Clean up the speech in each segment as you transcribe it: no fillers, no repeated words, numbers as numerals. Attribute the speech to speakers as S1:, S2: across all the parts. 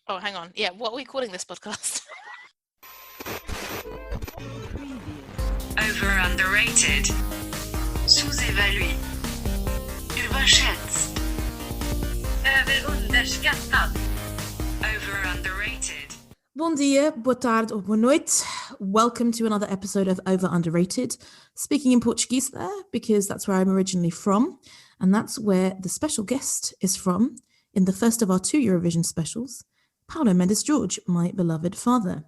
S1: Oh, hang on. Yeah, what are we calling this podcast?
S2: Over underrated. Sous-évalué. Überschätzt. Överunderskattad. Over underrated.
S3: Bom dia, boa tarde or boa noite. Welcome to another episode of Over Underrated. Speaking in Portuguese there, because that's where I'm originally from. And that's where the special guest is from in the first of our two Eurovision specials, Paulo Mendes-Jorge, my beloved father.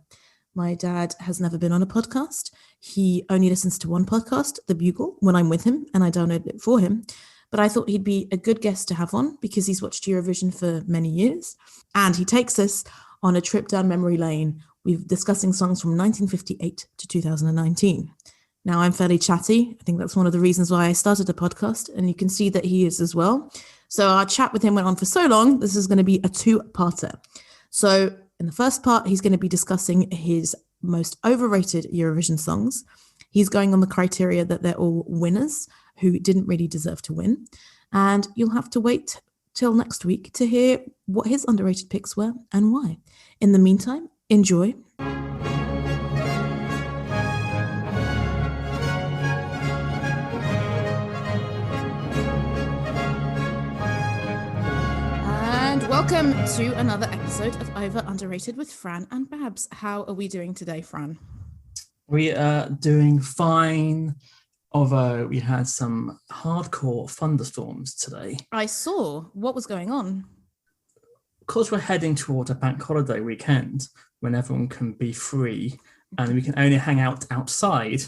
S3: My dad has never been on a podcast. He only listens to one podcast, The Bugle, when I'm with him, and I download it for him. But I thought he'd be a good guest to have on because he's watched Eurovision for many years. And he takes us on a trip down memory lane. We're discussing songs from 1958 to 2019. Now, I'm fairly chatty. I think that's one of the reasons why I started a podcast, and you can see that he is as well. So our chat with him went on for so long, this is going to be a two-parter. So in the first part, he's going to be discussing his most overrated Eurovision songs. He's going on the criteria that they're all winners who didn't really deserve to win. And you'll have to wait till next week to hear what his underrated picks were and why. In the meantime, enjoy. Welcome to another episode of Over Underrated with Fran and Babs. How are we doing today, Fran?
S4: We are doing fine, although we had some hardcore thunderstorms today.
S3: I saw. What was going on?
S4: Because we're heading toward a bank holiday weekend when everyone can be free and we can only hang out outside,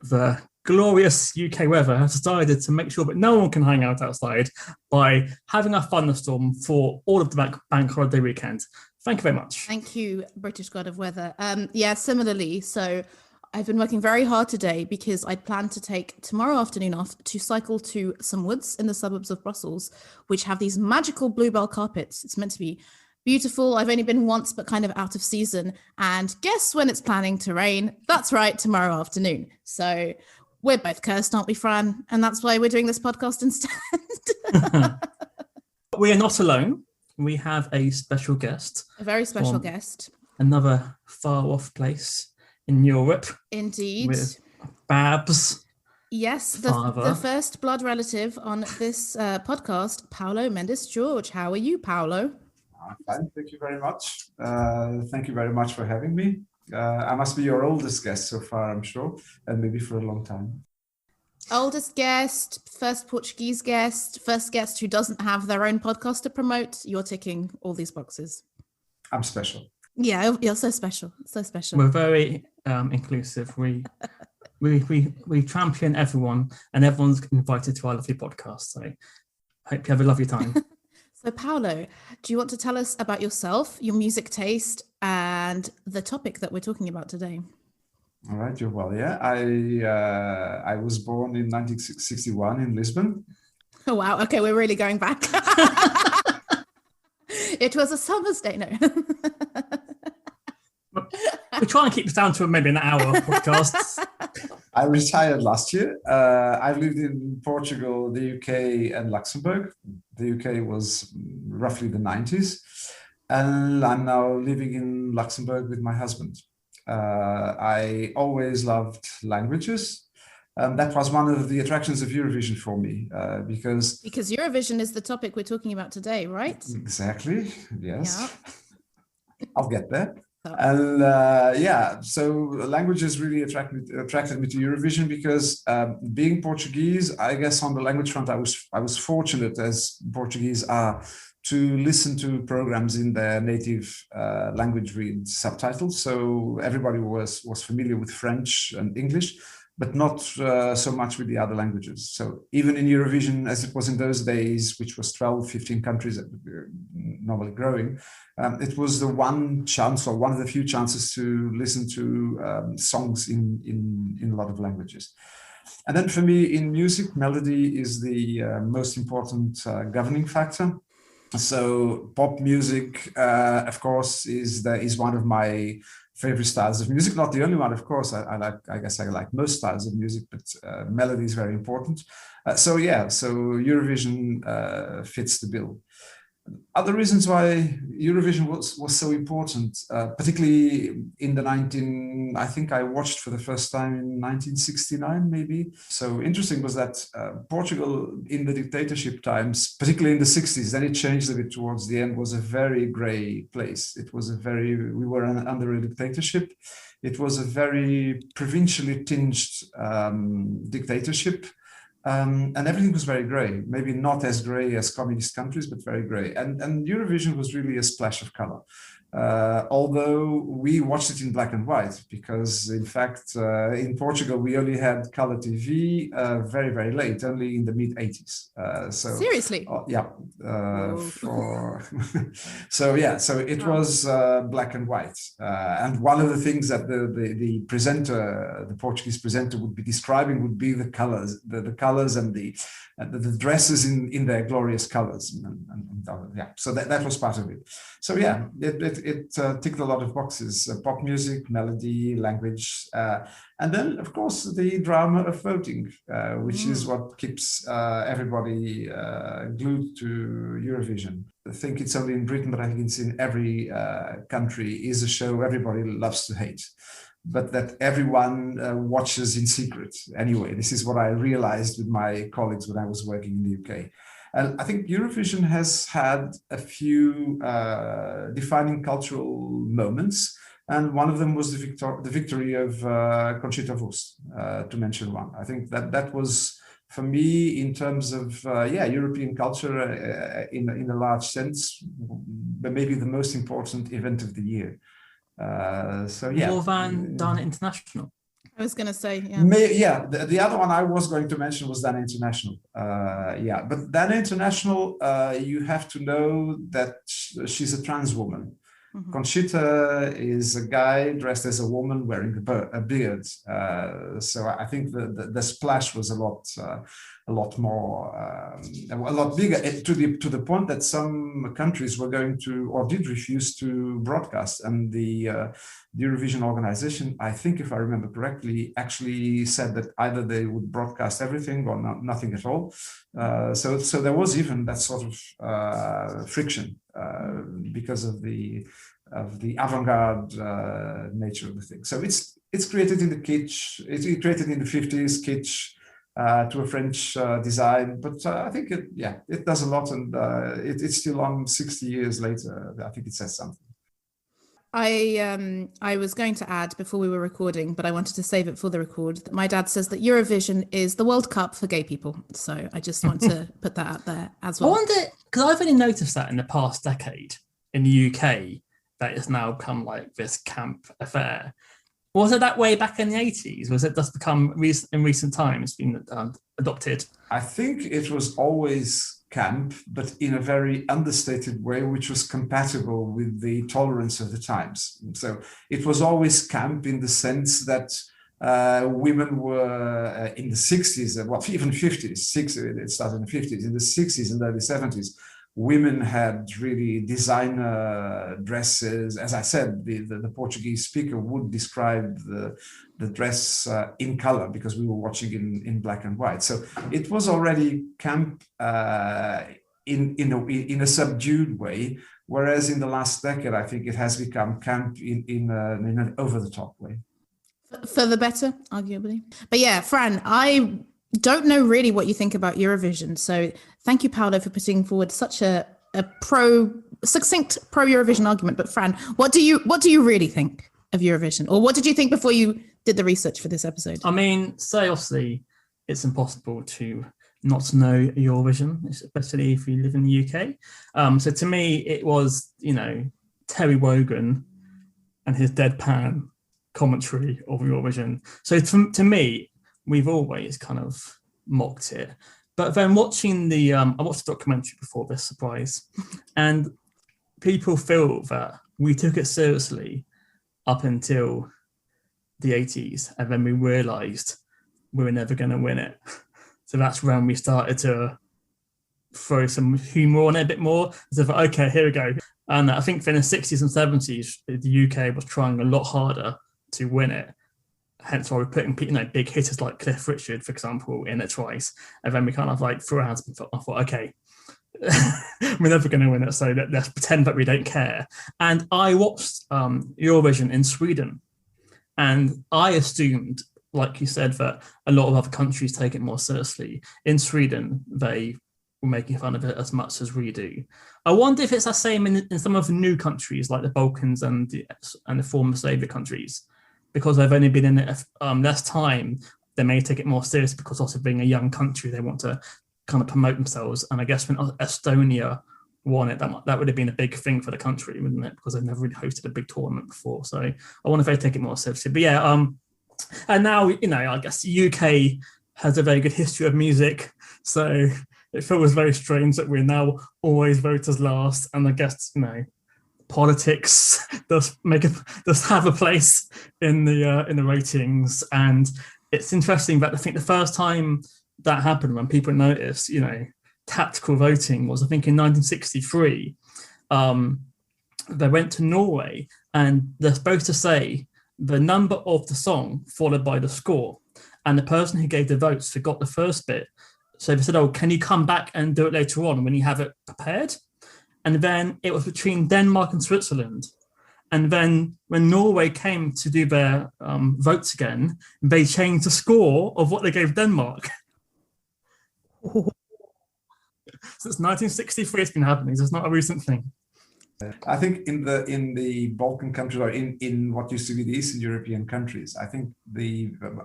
S4: the glorious UK weather has decided to make sure that no one can hang out outside by having a thunderstorm for all of the bank holiday weekend. Thank you very much.
S3: Thank you, British God of Weather. Similarly. So I've been working very hard today because I'd planned to take tomorrow afternoon off to cycle to some woods in the suburbs of Brussels, which have these magical bluebell carpets. It's meant to be beautiful. I've only been once, but kind of out of season. And guess when it's planning to rain? That's right, tomorrow afternoon. So we're both cursed, aren't we, Fran? And that's why we're doing this podcast instead.
S4: We are not alone. We have a special guest.
S3: A very special guest.
S4: Another far-off place in Europe.
S3: Indeed.
S4: With Babs.
S3: Yes, the first blood relative on this podcast, Paulo Mendes-Jorge. How are you, Paulo?
S5: I'm fine, thank you very much. Thank you very much for having me. I must be your oldest guest so far, I'm sure, and maybe for a long time.
S3: Oldest guest, first Portuguese guest, first guest who doesn't have their own podcast to promote. You're ticking all these boxes.
S5: I'm special.
S3: Yeah, you're so special. So special.
S4: We're very inclusive. We champion everyone, and everyone's invited to our lovely podcast. So I hope you have a lovely time.
S3: So Paulo, do you want to tell us about yourself, your music taste, and the topic that we're talking about today?
S5: All right, you're well. Yeah, I was born in 1961 in Lisbon.
S3: Oh wow! Okay, we're really going back. It was a summer's day, no.
S4: We're trying to keep this down to maybe an hour podcasts.
S5: I retired last year. I've lived in Portugal, the UK, and Luxembourg. The UK was roughly the 90s. And I'm now living in Luxembourg with my husband. I always loved languages. That was one of the attractions of Eurovision for me, because
S3: Eurovision is the topic we're talking about today, right?
S5: Exactly, yes.
S3: Yeah.
S5: I'll get there. And so languages really attracted me to Eurovision because being Portuguese, I guess on the language front, I was fortunate, as Portuguese are, to listen to programs in their native language with subtitles. So everybody was familiar with French and English, but not so much with the other languages. So even in Eurovision, as it was in those days, which was 12, 15 countries normally growing, it was the one chance, or one of the few chances, to listen to songs in a lot of languages. And then for me, in music, melody is the most important governing factor. So pop music, of course, is one of my favorite styles of music. Not the only one, of course. I guess I like most styles of music, but melody is very important. So Eurovision fits the bill. Other reasons why Eurovision was so important, particularly in the I think I watched for the first time in 1969, maybe. So interesting was that Portugal in the dictatorship times, particularly in the 60s, then it changed a bit towards the end, was a very grey place. It was we were under a dictatorship. It was a very provincially tinged dictatorship. And everything was very grey, maybe not as grey as communist countries, but very grey. And Eurovision was really a splash of color. Although we watched it in black and white, because in fact, in Portugal, we only had color TV very, very late, only in the mid 80s.
S3: Seriously?
S5: Yeah. So it was black and white. And one of the things that the presenter, the Portuguese presenter would be describing would be the colors, the colors and the dresses in their glorious colors. So that was part of it. So yeah, it ticked a lot of boxes: pop music, melody, language, and then of course the drama of voting, which is what keeps everybody glued to Eurovision. I think it's only in Britain, but I think it's in every country, is a show everybody loves to hate, but that everyone watches in secret. Anyway, this is what I realized with my colleagues when I was working in the UK. And I think Eurovision has had a few defining cultural moments. And one of them was the victory of Conchita Wurst, to mention one. I think that was, for me, in terms of European culture in a large sense, but maybe the most important event of the year. More
S4: than Dana International.
S3: I was going to say, yeah.
S5: The other one I was going to mention was Dana International. But Dana International, you have to know that she's a trans woman. Mm-hmm. Conchita is a guy dressed as a woman wearing a beard. So I think the splash was a lot more, a lot bigger, to the point that some countries were going to, or did refuse to broadcast. And the Eurovision organization, I think if I remember correctly, actually said that either they would broadcast everything or nothing at all. So there was even that sort of friction because of the avant-garde nature of the thing. So it's created in the kitsch, it's created in the 50s, kitsch, to a French design, but I think it does a lot, and it's still on 60 years later. I think it says something.
S3: I was going to add before we were recording, but I wanted to save it for the record, that my dad says that Eurovision is the World Cup for gay people. So I just want to put that out there as well.
S4: I wonder, because I've only noticed that in the past decade in the UK, that it's now become like this camp affair. Was it that way back in the 80s? Was it just become in recent times been adopted?
S5: I think it was always camp, but in a very understated way, which was compatible with the tolerance of the times. So it was always camp in the sense that women were in the 60s, well, even 50s, it started in the 50s, in the 60s and early 70s. Women had really designer dresses. As I said, the Portuguese speaker would describe the dress in color because we were watching in black and white. So it was already camp in a subdued way, whereas in the last decade, I think it has become camp in an over-the-top way.
S3: For the better, arguably. But yeah, Fran, I don't know really what you think about Eurovision. So thank you, Paulo, for putting forward such a succinct pro-Eurovision argument. But Fran, what do you really think of Eurovision? Or what did you think before you did the research for this episode?
S4: I mean, so obviously it's impossible to not know Eurovision, especially if you live in the UK. So to me, it was, Terry Wogan and his deadpan commentary of Eurovision. So to me, we've always kind of mocked it. But then watching I watched the documentary before this, surprise, and people feel that we took it seriously up until the 80s, and then we realised we were never going to win it. So that's when we started to throw some humour on it a bit more. So okay, here we go. And I think in the 60s and 70s, the UK was trying a lot harder to win it. Hence why we're putting big hitters like Cliff Richard, for example, in it twice. And then we kind of threw our hands and thought, okay, we're never going to win it, so let's pretend that we don't care. And I watched Eurovision in Sweden, and I assumed, like you said, that a lot of other countries take it more seriously. In Sweden, they were making fun of it as much as we do. I wonder if it's the same in some of the new countries, like the Balkans and the former Soviet countries, because they've only been in it less time. They may take it more seriously because also being a young country, they want to kind of promote themselves. And I guess when Estonia won it, that would have been a big thing for the country, wouldn't it? Because they've never really hosted a big tournament before. So I wonder if they take it more seriously. But yeah, and now, I guess the UK has a very good history of music. So it feels very strange that we're now always voted as last. And I guess, politics does have a place in the ratings. And it's interesting that I think the first time that happened, when people noticed, tactical voting, was I think in 1963. They went to Norway and they're supposed to say the number of the song followed by the score. And the person who gave the votes forgot the first bit. So they said, "Oh, can you come back and do it later on when you have it prepared?" And then it was between Denmark and Switzerland. And then when Norway came to do their votes again, they changed the score of what they gave Denmark. Since 1963, it's been happening. It's not a recent thing.
S5: I think in the Balkan countries, or in what used to be the Eastern European countries, I think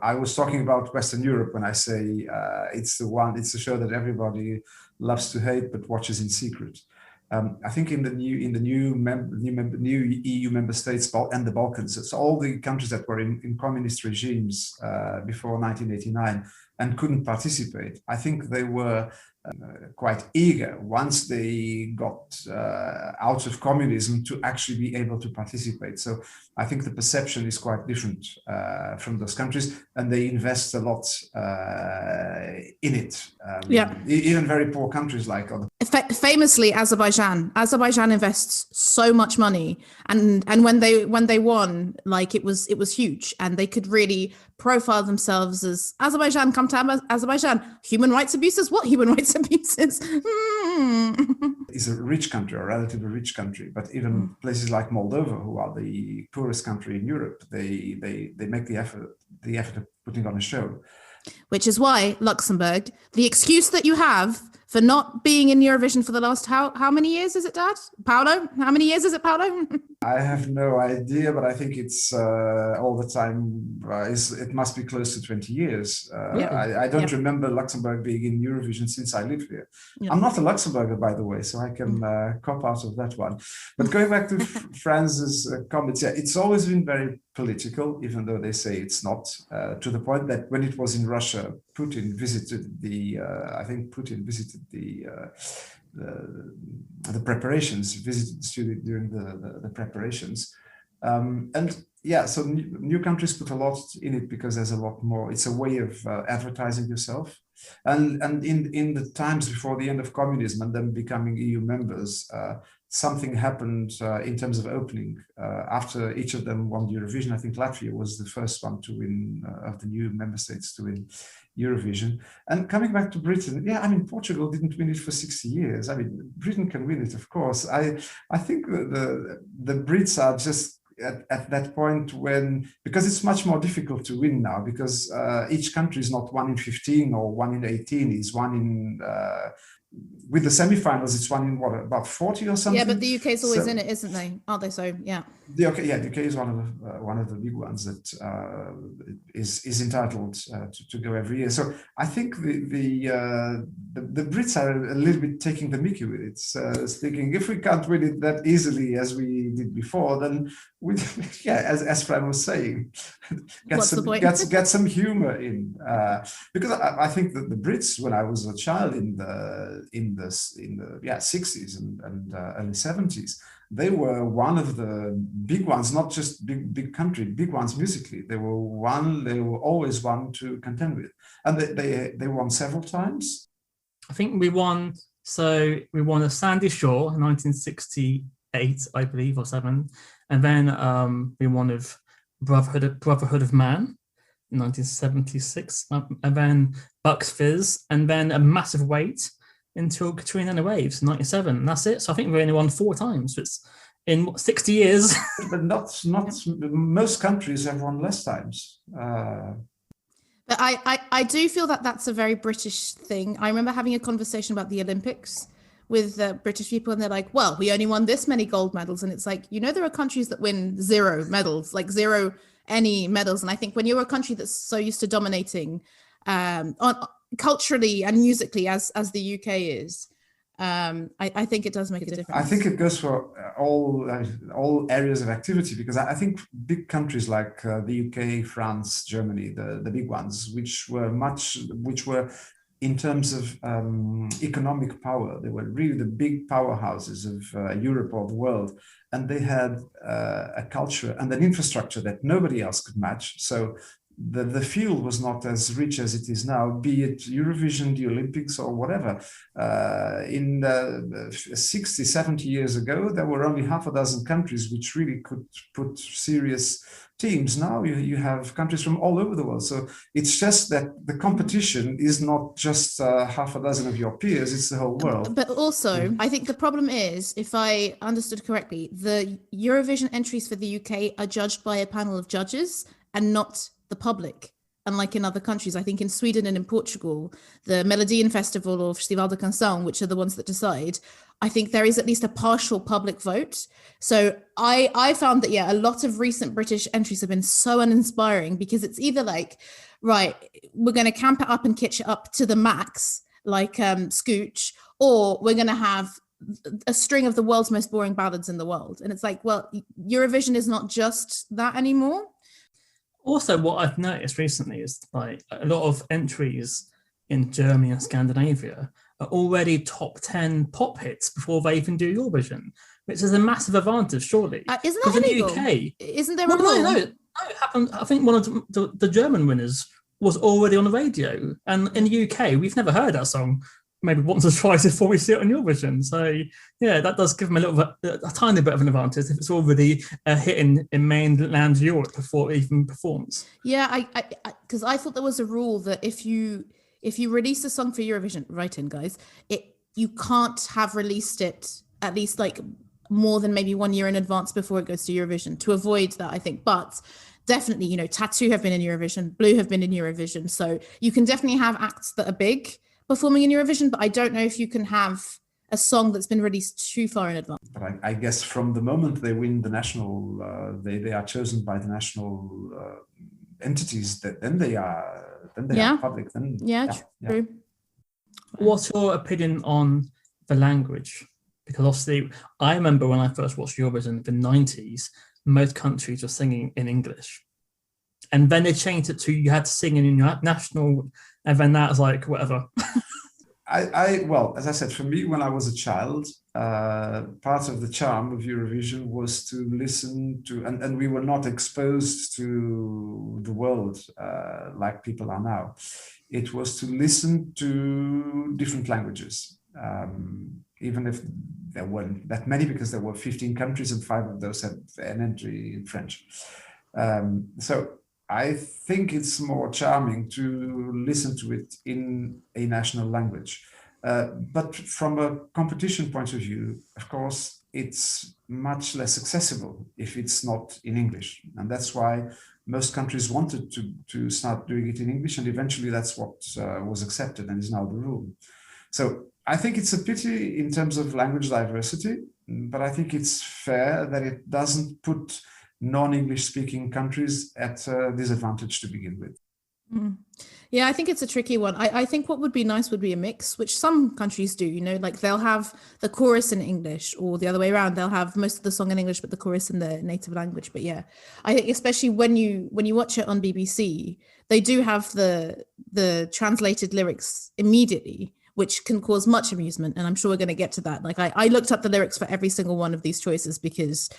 S5: I was talking about Western Europe when I say it's the show that everybody loves to hate but watches in secret. I think in the new EU member states and the Balkans, it's all the countries that were in communist regimes before 1989 and couldn't participate. I think they were quite eager once they got out of communism to actually be able to participate. So I think the perception is quite different from those countries, and they invest a lot in it. Even very poor countries like
S3: famously Azerbaijan invests so much money, and when they won, like it was huge, and they could really profile themselves as Azerbaijan. Come to Azerbaijan. Human rights abuses? What human rights abuses?
S5: It's a rich country, a relatively rich country, but even places like Moldova, who are the poorest country in Europe, they make the effort of putting on a show.
S3: Which is why Luxembourg, the excuse that you have for not being in Eurovision for the last how many years is it, Dad? Paolo? How many years is it, Paolo?
S5: I have no idea, but I think it's all the time. It must be close to 20 years. I don't remember Luxembourg being in Eurovision since I live here. I'm not a Luxembourger, by the way, so I can cop out of that one. But going back to Franz's comments, it's always been very political, even though they say it's not, to the point that when it was in Russia, Putin visited the preparations, visited the studio during the preparations. So new countries put a lot in it because there's a lot more. It's a way of advertising yourself. And in the times before the end of communism and then becoming EU members, something happened in terms of opening. After each of them won Eurovision, I think Latvia was the first one to win, of the new member states to win Eurovision. And coming back to Britain, Portugal didn't win it for 60 years. Britain can win it, of course. I think the Brits are just at that point because it's much more difficult to win now, because each country is not 1 in 15 or 1 in 18, is 1 in with the semi-finals, it's 1 in about 40 or something.
S3: Yeah, but the UK is always in it, isn't they? Aren't they? So yeah.
S5: The UK is one of the big ones that is entitled to go every year. So I think the Brits are a little bit taking the mickey with it, thinking if we can't win it that easily as we did before, then as Fran was saying, get some humor in, because I think that the Brits, when I was a child in the 60s and early 70s, they were one of the big ones, not just big country, big ones musically. They were always one to contend with, and they won several times.
S4: I think we won a Sandy Shore in 1968, I believe, or 7, and then we won of Brotherhood of Man in 1976, and then Bucks Fizz, and then A Massive Weight until Katrina and the Waves, 97, and that's it. So I think we only won 4 times. So it's in 60 years.
S5: But not most countries have won less times.
S3: But I do feel that that's a very British thing. I remember having a conversation about the Olympics with British people, and they're like, well, we only won this many gold medals. And it's like, there are countries that win 0 medals, like 0 any medals. And I think when you're a country that's so used to dominating on culturally and musically as the UK is, I think it does make a difference.
S5: I think it goes for all areas of activity, because I think big countries like the UK, France, Germany, the big ones, which were in terms of economic power, they were really the big powerhouses of Europe or the world, and they had a culture and an infrastructure that nobody else could match. So the field was not as rich as it is now, be it Eurovision, the Olympics, or whatever. In 60, 70 years ago, there were only half a dozen countries which really could put serious teams. Now you have countries from all over the world. So it's just that the competition is not just half a dozen of your peers, it's the whole world.
S3: But also, I think the problem is, if I understood correctly, the Eurovision entries for the UK are judged by a panel of judges and not the public. Unlike in other countries, I think in Sweden and in Portugal, the Melodian Festival or Festival de Canção, which are the ones that decide, I think there is at least a partial public vote. So I found that, a lot of recent British entries have been so uninspiring, because it's either like, right, we're going to camp it up and kitsch it up to the max, like Scooch, or we're going to have a string of the world's most boring ballads in the world. And it's like, well, Eurovision is not just that anymore.
S4: Also, what I've noticed recently is like a lot of entries in Germany and Scandinavia are already top 10 pop hits before they even do Eurovision, which is a massive advantage, surely.
S3: Isn't that illegal?
S4: In the UK,
S3: isn't there a rule?
S4: No, it happened. I think one of the German winners was already on the radio, and in the UK, we've never heard that song. Maybe once or twice before we see it on Eurovision. So that does give them a tiny bit of an advantage if it's already a hit in mainland Europe before it even performs.
S3: Yeah, because I thought there was a rule that if you release a song for Eurovision, write in guys, you can't have released it at least like more than maybe 1 year in advance before it goes to Eurovision, to avoid that, I think. But definitely, Tattoo have been in Eurovision, Blue have been in Eurovision. So you can definitely have acts that are big performing in Eurovision, but I don't know if you can have a song that's been released too far in advance.
S5: But I guess from the moment they win the national, they are chosen by the national entities. That then they are public. Then
S3: true.
S4: What's your opinion on the language? Because obviously, I remember when I first watched Eurovision in the 90s, most countries were singing in English. And then they changed it to you had to sing in your national, and then that was like, whatever.
S5: Well, as I said, for me, when I was a child, part of the charm of Eurovision was to listen to, and we were not exposed to the world like people are now. It was to listen to different languages, even if there weren't that many, because there were 15 countries and 5 of those had an entry in French. So I think it's more charming to listen to it in a national language. But from a competition point of view, of course, it's much less accessible if it's not in English. And that's why most countries wanted to start doing it in English. And eventually that's what was accepted and is now the rule. So I think it's a pity in terms of language diversity, but I think it's fair that it doesn't put non-English speaking countries at a disadvantage to begin with.
S3: Yeah, I think it's a tricky one. I think what would be nice would be a mix, which some countries do, like they'll have the chorus in English, or the other way around, they'll have most of the song in English, but the chorus in the native language. But yeah, I think especially when you watch it on BBC, they do have the translated lyrics immediately, which can cause much amusement. And I'm sure we're going to get to that. Like I looked up the lyrics for every single one of these choices because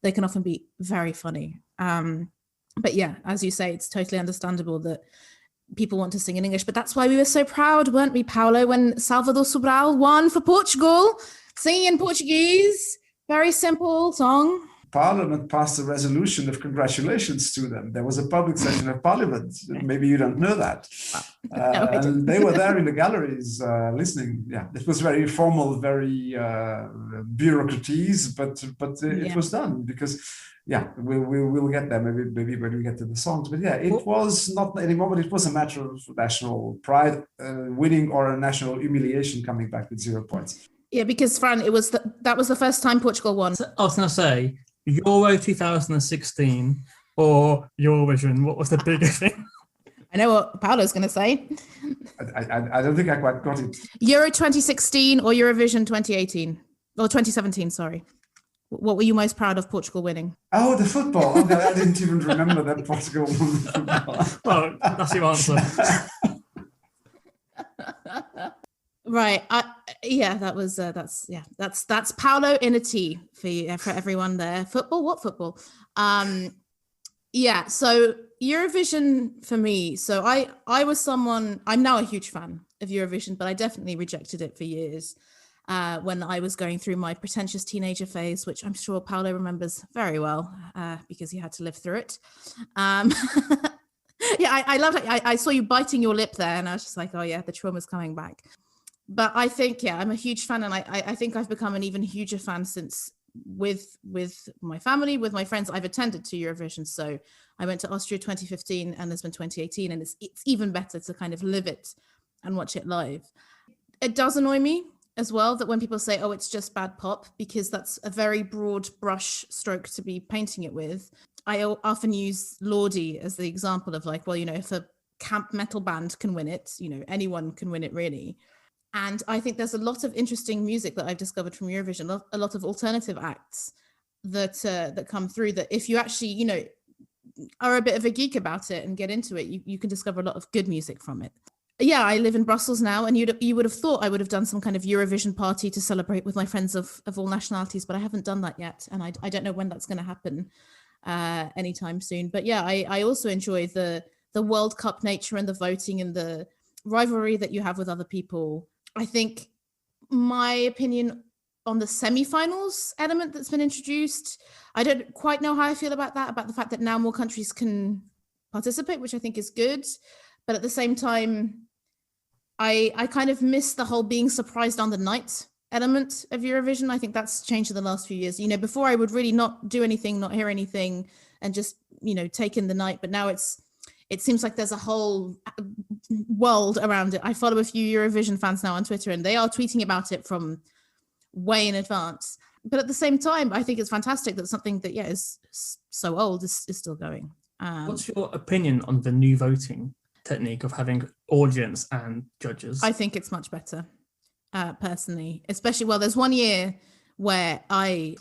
S3: they can often be very funny. But yeah, as you say, it's totally understandable that people want to sing in English. But that's why we were so proud, weren't we, Paulo, when Salvador Sobral won for Portugal, singing in Portuguese. Very simple song.
S5: Parliament passed a resolution of congratulations to them. There was a public session of Parliament. Maybe you don't know that.
S3: No,
S5: and they were there in the galleries listening. Yeah, it was very formal, very bureaucratese, but it was done because. Yeah, we'll get there maybe when we get to the songs. But yeah, it was not anymore, but it was a matter of national pride, winning or a national humiliation coming back with 0 points.
S3: Yeah, because Fran, that was the first time Portugal won.
S4: I was going to say Euro 2016 or Eurovision. What was the bigger thing?
S3: I know what Paulo's going to say.
S5: I don't think I quite got it.
S3: Euro 2016 or Eurovision 2018 or 2017. Sorry. What were you most proud of Portugal winning?
S5: Oh, the football. Okay, I didn't even remember that Portugal won the football.
S4: Well, that's your answer.
S3: Right. That's Paulo in a T for everyone there. Football? What football? Yeah. So Eurovision for me. So I was someone. I'm now a huge fan of Eurovision, but I definitely rejected it for years. When I was going through my pretentious teenager phase, which I'm sure Paulo remembers very well because he had to live through it. Yeah, I love it. I saw you biting your lip there and I was just like, oh yeah, the trauma's coming back. But I think, yeah, I'm a huge fan. And I think I've become an even huger fan since with my family, with my friends, I've attended to Eurovision. So I went to Austria 2015 and Lisbon 2018. And it's even better to kind of live it and watch it live. It does annoy me as well that when people say, oh, it's just bad pop, because that's a very broad brush stroke to be painting it with. I often use Lordi as the example of like, well, you know, if a camp metal band can win it, you know, anyone can win it really. And I think there's a lot of interesting music that I've discovered from Eurovision, a lot of alternative acts that come through that if you actually, you know, are a bit of a geek about it and get into it, you can discover a lot of good music from it. Yeah, I live in Brussels now, and you would have thought I would have done some kind of Eurovision party to celebrate with my friends of all nationalities, but I haven't done that yet, and I don't know when that's going to happen anytime soon. But yeah, I also enjoy the World Cup nature and the voting and the rivalry that you have with other people. I think my opinion on the semi-finals element that's been introduced, I don't quite know how I feel about that, about the fact that now more countries can participate, which I think is good. But at the same time, I kind of miss the whole being surprised on the night element of Eurovision. I think that's changed in the last few years. You know, before I would really not do anything, not hear anything, and just, you know, take in the night. But now it seems like there's a whole world around it. I follow a few Eurovision fans now on Twitter, and they are tweeting about it from way in advance. But at the same time, I think it's fantastic that something that, yeah, is so old is still going.
S4: What's your opinion on the new voting technique of having audience and judges?
S3: I think it's much better, personally, especially, well, there's 1 year where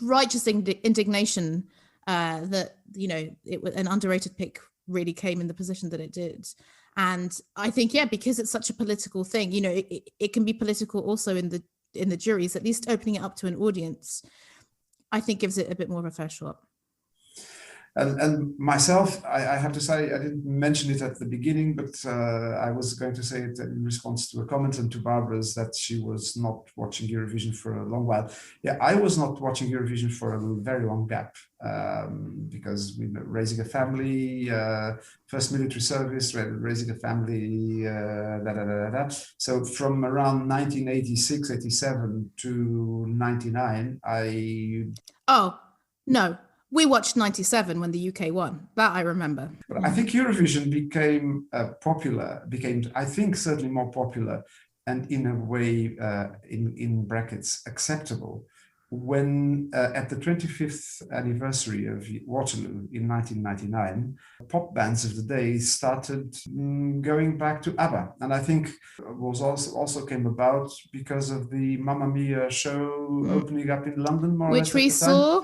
S3: righteous indignation that, you know, an underrated pick really came in the position that it did. And I think, yeah, because it's such a political thing, you know, it can be political also in the juries, at least opening it up to an audience, I think gives it a bit more of a fair shot.
S5: And myself, I have to say, I didn't mention it at the beginning, but I was going to say it in response to a comment and to Barbara's that she was not watching Eurovision for a long while. Yeah, I was not watching Eurovision for a very long gap because we raising a family, first military service, raising a family, So from around 1986, 87 to 99,
S3: Oh, no. We watched 97 when the UK won. That I remember.
S5: But I think Eurovision became I think, certainly more popular and in a way, in brackets, acceptable when at the 25th anniversary of Waterloo in 1999, pop bands of the day started going back to ABBA. And I think was also came about because of the Mamma Mia show opening up in London, more or less.
S3: Which we saw.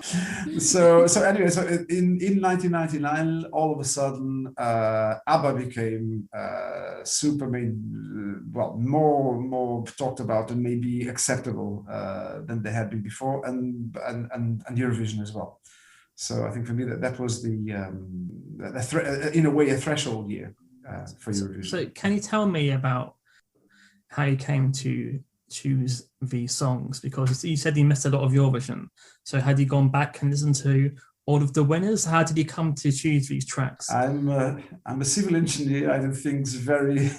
S5: So anyway, so in 1999, all of a sudden, ABBA became more talked about and maybe acceptable than they had been before. And Eurovision as well. So I think for me that was in a way a threshold year for Eurovision.
S4: So can you tell me about how you came to choose these songs? Because you said you missed a lot of Eurovision. So had you gone back and listened to all of the winners? How did you come to choose these tracks?
S5: I'm a civil engineer. I do things very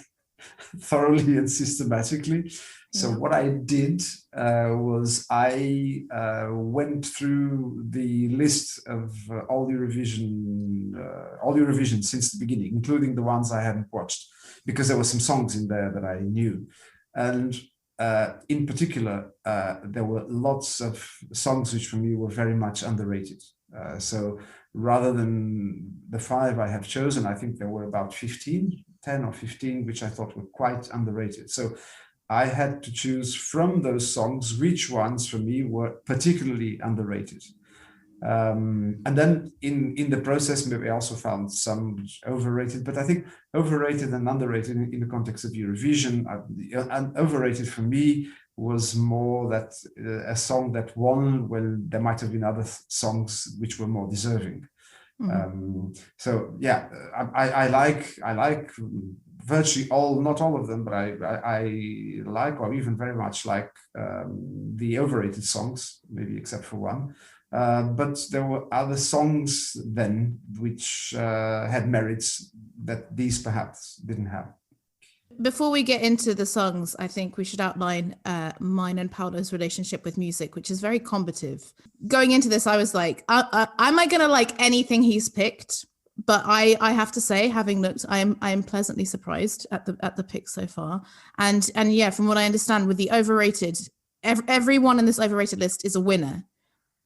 S5: thoroughly and systematically. So what I did was I went through the list of all Eurovision since the beginning, including the ones I hadn't watched, because there were some songs in there that I knew. And in particular, there were lots of songs which for me were very much underrated. So rather than the 5 I have chosen, I think there were about 10 or 15, which I thought were quite underrated. So I had to choose from those songs which ones for me were particularly underrated. And then in the process, maybe I also found some overrated, but I think overrated and underrated in the context of Eurovision, and overrated for me was more that a song that won, well, there might have been other songs which were more deserving. So yeah, I like virtually all, not all of them, but I like, or even very much like, the overrated songs, maybe except for one. But there were other songs then which had merits that these perhaps didn't have.
S3: Before we get into the songs, I think we should outline mine and Paulo's relationship with music, which is very combative. Going into this, I was like, am I going to like anything he's picked? But I have to say, having looked, I am pleasantly surprised at the pick so far. And yeah, from what I understand, with the overrated, everyone in this overrated list is a winner.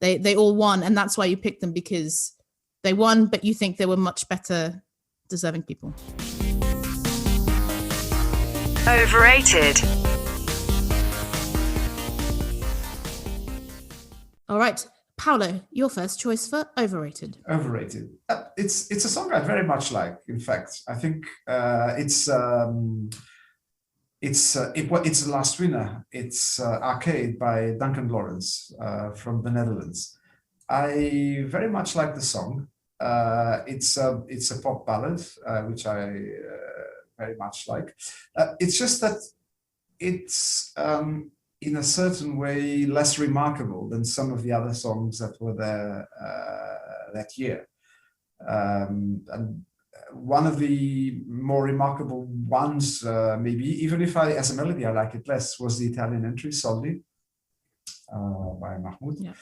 S3: They all won, and that's why you picked them, because they won, but you think they were much better deserving people.
S2: Overrated. All
S3: right, Paulo, your first choice for overrated.
S5: Overrated. It's a song I very much like. In fact, I think it's the last winner. It's Arcade by Duncan Lawrence from the Netherlands. I very much like the song. It's a pop ballad, which I very much like. It's just that it's in a certain way less remarkable than some of the other songs that were there that year. And one of the more remarkable ones, maybe, even if as a melody I like it less, was the Italian entry, Soldi, by Mahmoud. Yeah.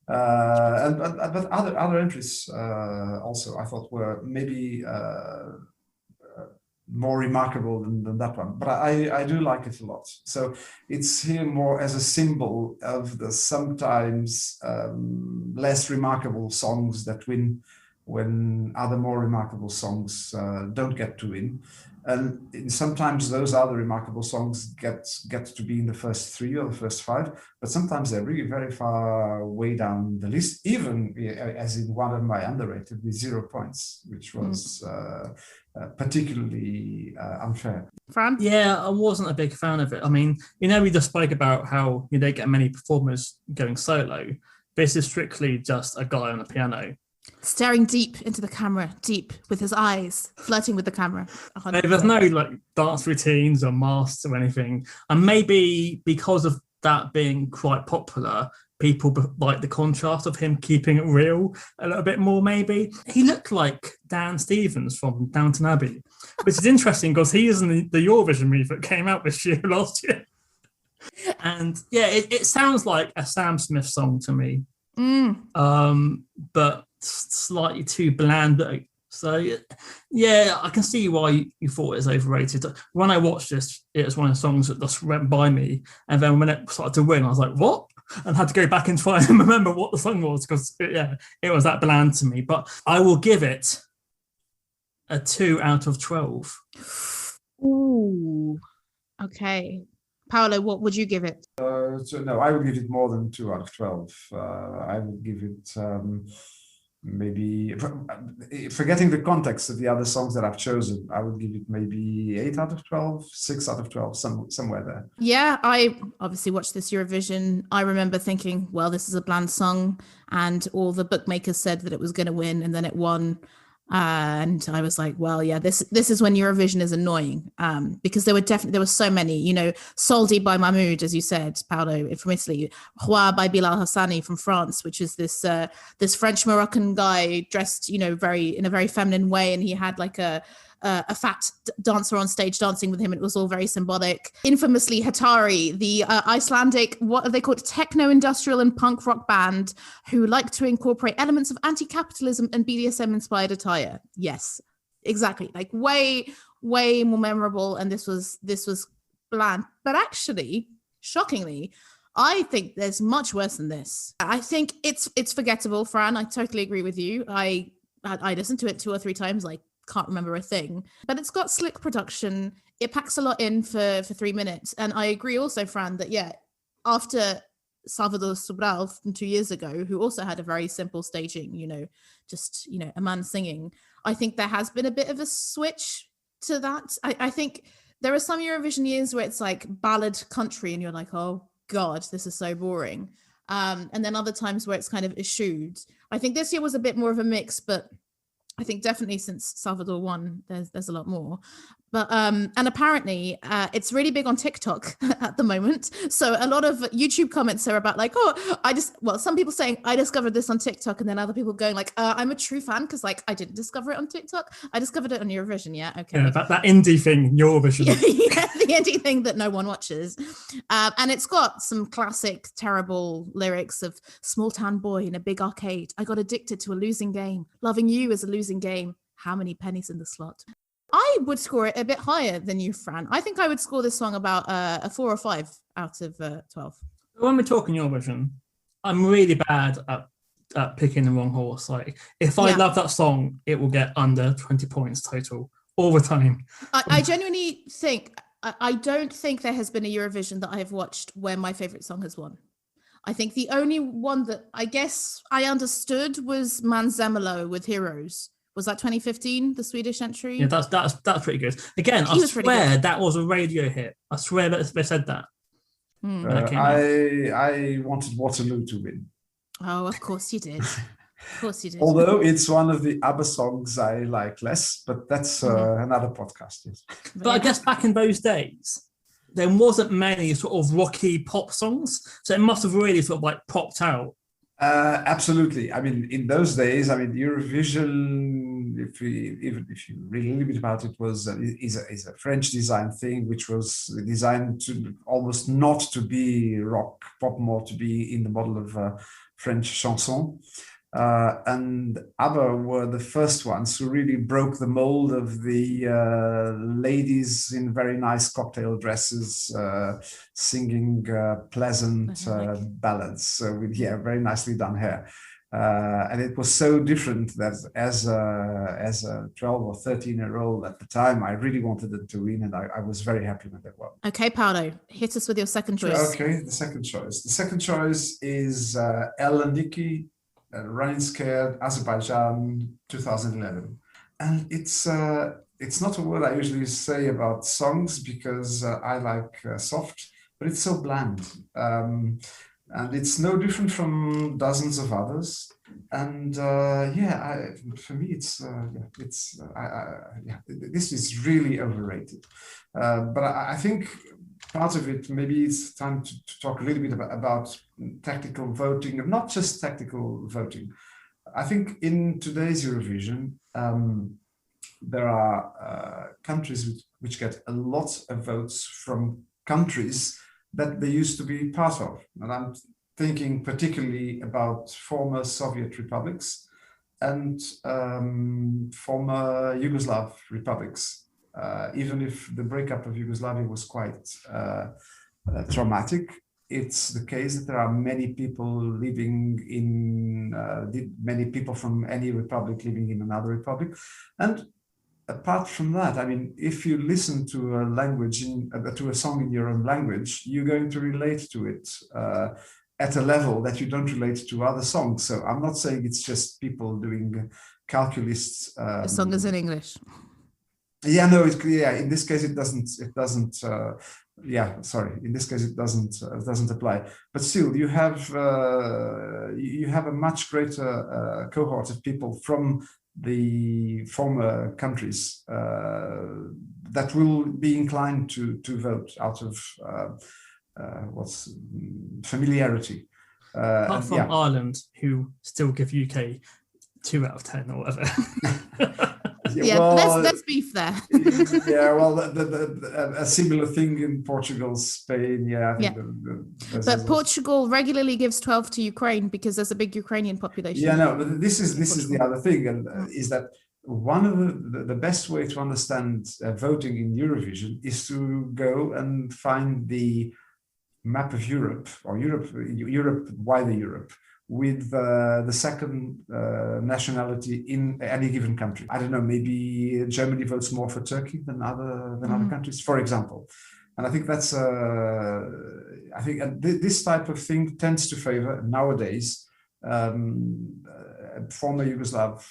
S5: But other entries also I thought were maybe more remarkable than that one, but I do like it a lot. So it's here more as a symbol of the sometimes less remarkable songs that win when other more remarkable songs don't get to win. And sometimes those other remarkable songs get to be in the first 3 or the first 5, but sometimes they're really very far way down the list, even as in one of my underrated with 0 points, which was particularly unfair.
S3: Fran?
S4: Yeah, I wasn't a big fan of it. I mean, we just spoke about how you don't get many performers going solo. This is strictly just a guy on a piano.
S3: Staring deep into the camera, deep with his eyes, flirting with the camera. 100%.
S4: There's no like dance routines or masks or anything. And maybe because of that being quite popular, people like the contrast of him keeping it real a little bit more, maybe. He looked like Dan Stevens from Downton Abbey, which is interesting because he is in the Eurovision movie that came out last year. And yeah, it sounds like a Sam Smith song to me. But slightly too bland. So yeah, I can see why you thought it was overrated. When I watched this, it was one of the songs that just went by me, and then when it started to win, I was like, what? And had to go back and try and remember what the song was, because it was that bland to me. But I will give it a 2 out of 12.
S3: Ooh, okay. Paulo, what would you give it?
S5: No, I would give it more than 2 out of 12. I would give it maybe, forgetting the context of the other songs that I've chosen, I would give it maybe 8 out of 12, 6 out of 12, somewhere there.
S3: Yeah, I obviously watched this Eurovision. I remember thinking, well, this is a bland song, and all the bookmakers said that it was going to win, and then it won. And I was like, well, yeah, this is when Eurovision is annoying, because there were so many, Soldi by Mahmoud, as you said, Paolo from Italy, Roi by Bilal Hassani from France, which is this French Moroccan guy dressed, in a very feminine way, and he had like a fat dancer on stage dancing with him. It was all very symbolic. Infamously, Hatari, the Icelandic, what are they called, techno-industrial and punk rock band who like to incorporate elements of anti-capitalism and BDSM-inspired attire. Yes, exactly. Like way, way more memorable. And this was bland. But actually, shockingly, I think there's much worse than this. I think it's forgettable, Fran. I totally agree with you. I listened to it 2 or 3 times, like, can't remember a thing, but it's got slick production. It packs a lot in for 3 minutes. And I agree also, Fran, that after Salvador Sobral from 2 years ago, who also had a very simple staging, just a man singing, I think there has been a bit of a switch to that. I think there are some Eurovision years where it's like ballad country and you're like, oh god, this is so boring, and then other times where it's kind of eschewed. I think this year was a bit more of a mix, but I think definitely since Salvador won, there's a lot more. But and apparently it's really big on TikTok at the moment. So a lot of YouTube comments are about like, some people saying I discovered this on TikTok, and then other people going like, I'm a true fan because like I didn't discover it on TikTok. I discovered it on Eurovision. Yeah, okay.
S4: Yeah, that indie thing, Eurovision.
S3: yeah, the indie thing that no one watches. And it's got some classic terrible lyrics of small town boy in a big arcade. I got addicted to a losing game. Loving you is a losing game. How many pennies in the slot? I would score it a bit higher than you, Fran. I think I would score this song about a 4 or 5 out of 12.
S4: When we're talking Eurovision, I'm really bad at picking the wrong horse. Like, if I love that song, it will get under 20 points total all the time.
S3: I genuinely think, I don't think there has been a Eurovision that I have watched where my favorite song has won. I think the only one that I guess I understood was Manzemelo with Heroes. Was that 2015, the Swedish entry?
S4: Yeah, that's pretty good. Again, I swear that was a radio hit. I swear that they said that.
S5: I wanted Waterloo to win.
S3: Oh, of course you did. Of course you did.
S5: Although it's one of the ABBA songs I like less, but that's another podcast. Yes.
S4: But I guess back in those days, there wasn't many sort of rocky pop songs, so it must have really sort of like popped out.
S5: Absolutely. I mean, in those days, Eurovision, if you really read a bit about it, is a French design thing, which was designed to almost not to be rock, pop, more to be in the model of French chanson. And ABBA were the first ones who really broke the mold of the ladies in very nice cocktail dresses singing pleasant ballads. So with very nicely done hair. And it was so different that as a 12 or 13-year-old at the time, I really wanted them to win, and I was very happy when they won.
S3: Okay, Paolo, hit us with your second choice.
S5: Okay, the second choice. The second choice is El Andiki, Running Scared, Azerbaijan, 2011. And it's not a word I usually say about songs because I like soft, but it's so bland. And it's no different from dozens of others. And for me, this is really overrated. But I think part of it, maybe it's time to talk a little bit about tactical voting, and not just tactical voting. I think in today's Eurovision, there are countries which get a lot of votes from countries that they used to be part of. And I'm thinking particularly about former Soviet republics and former Yugoslav republics. Even if the breakup of Yugoslavia was quite traumatic, it's the case that there are many people living in, many people from any republic living in another republic. And apart from that, if you listen to a language, to a song in your own language, you're going to relate to it at a level that you don't relate to other songs. So I'm not saying it's just people doing calculus.
S3: The song is in English.
S5: Yeah, no, in this case, it doesn't yeah, sorry. In this case, it doesn't apply. But still, you have a much greater cohort of people from the former countries that will be inclined to vote out of what's familiarity.
S4: Apart from Ireland, who still give UK 2 out of 10 or whatever.
S3: Yeah, well, let's beef there.
S5: Yeah, well, a similar thing in Portugal, Spain, yeah. I think
S3: But Portugal regularly gives 12 to Ukraine because there's a big Ukrainian population.
S5: Yeah, no, but this is the other thing, and is that one of the best way to understand voting in Eurovision is to go and find the map of Europe, or wider Europe, with the second nationality in any given country. I don't know, maybe Germany votes more for Turkey than other countries, for example. And I think that's this type of thing tends to favor nowadays former Yugoslav,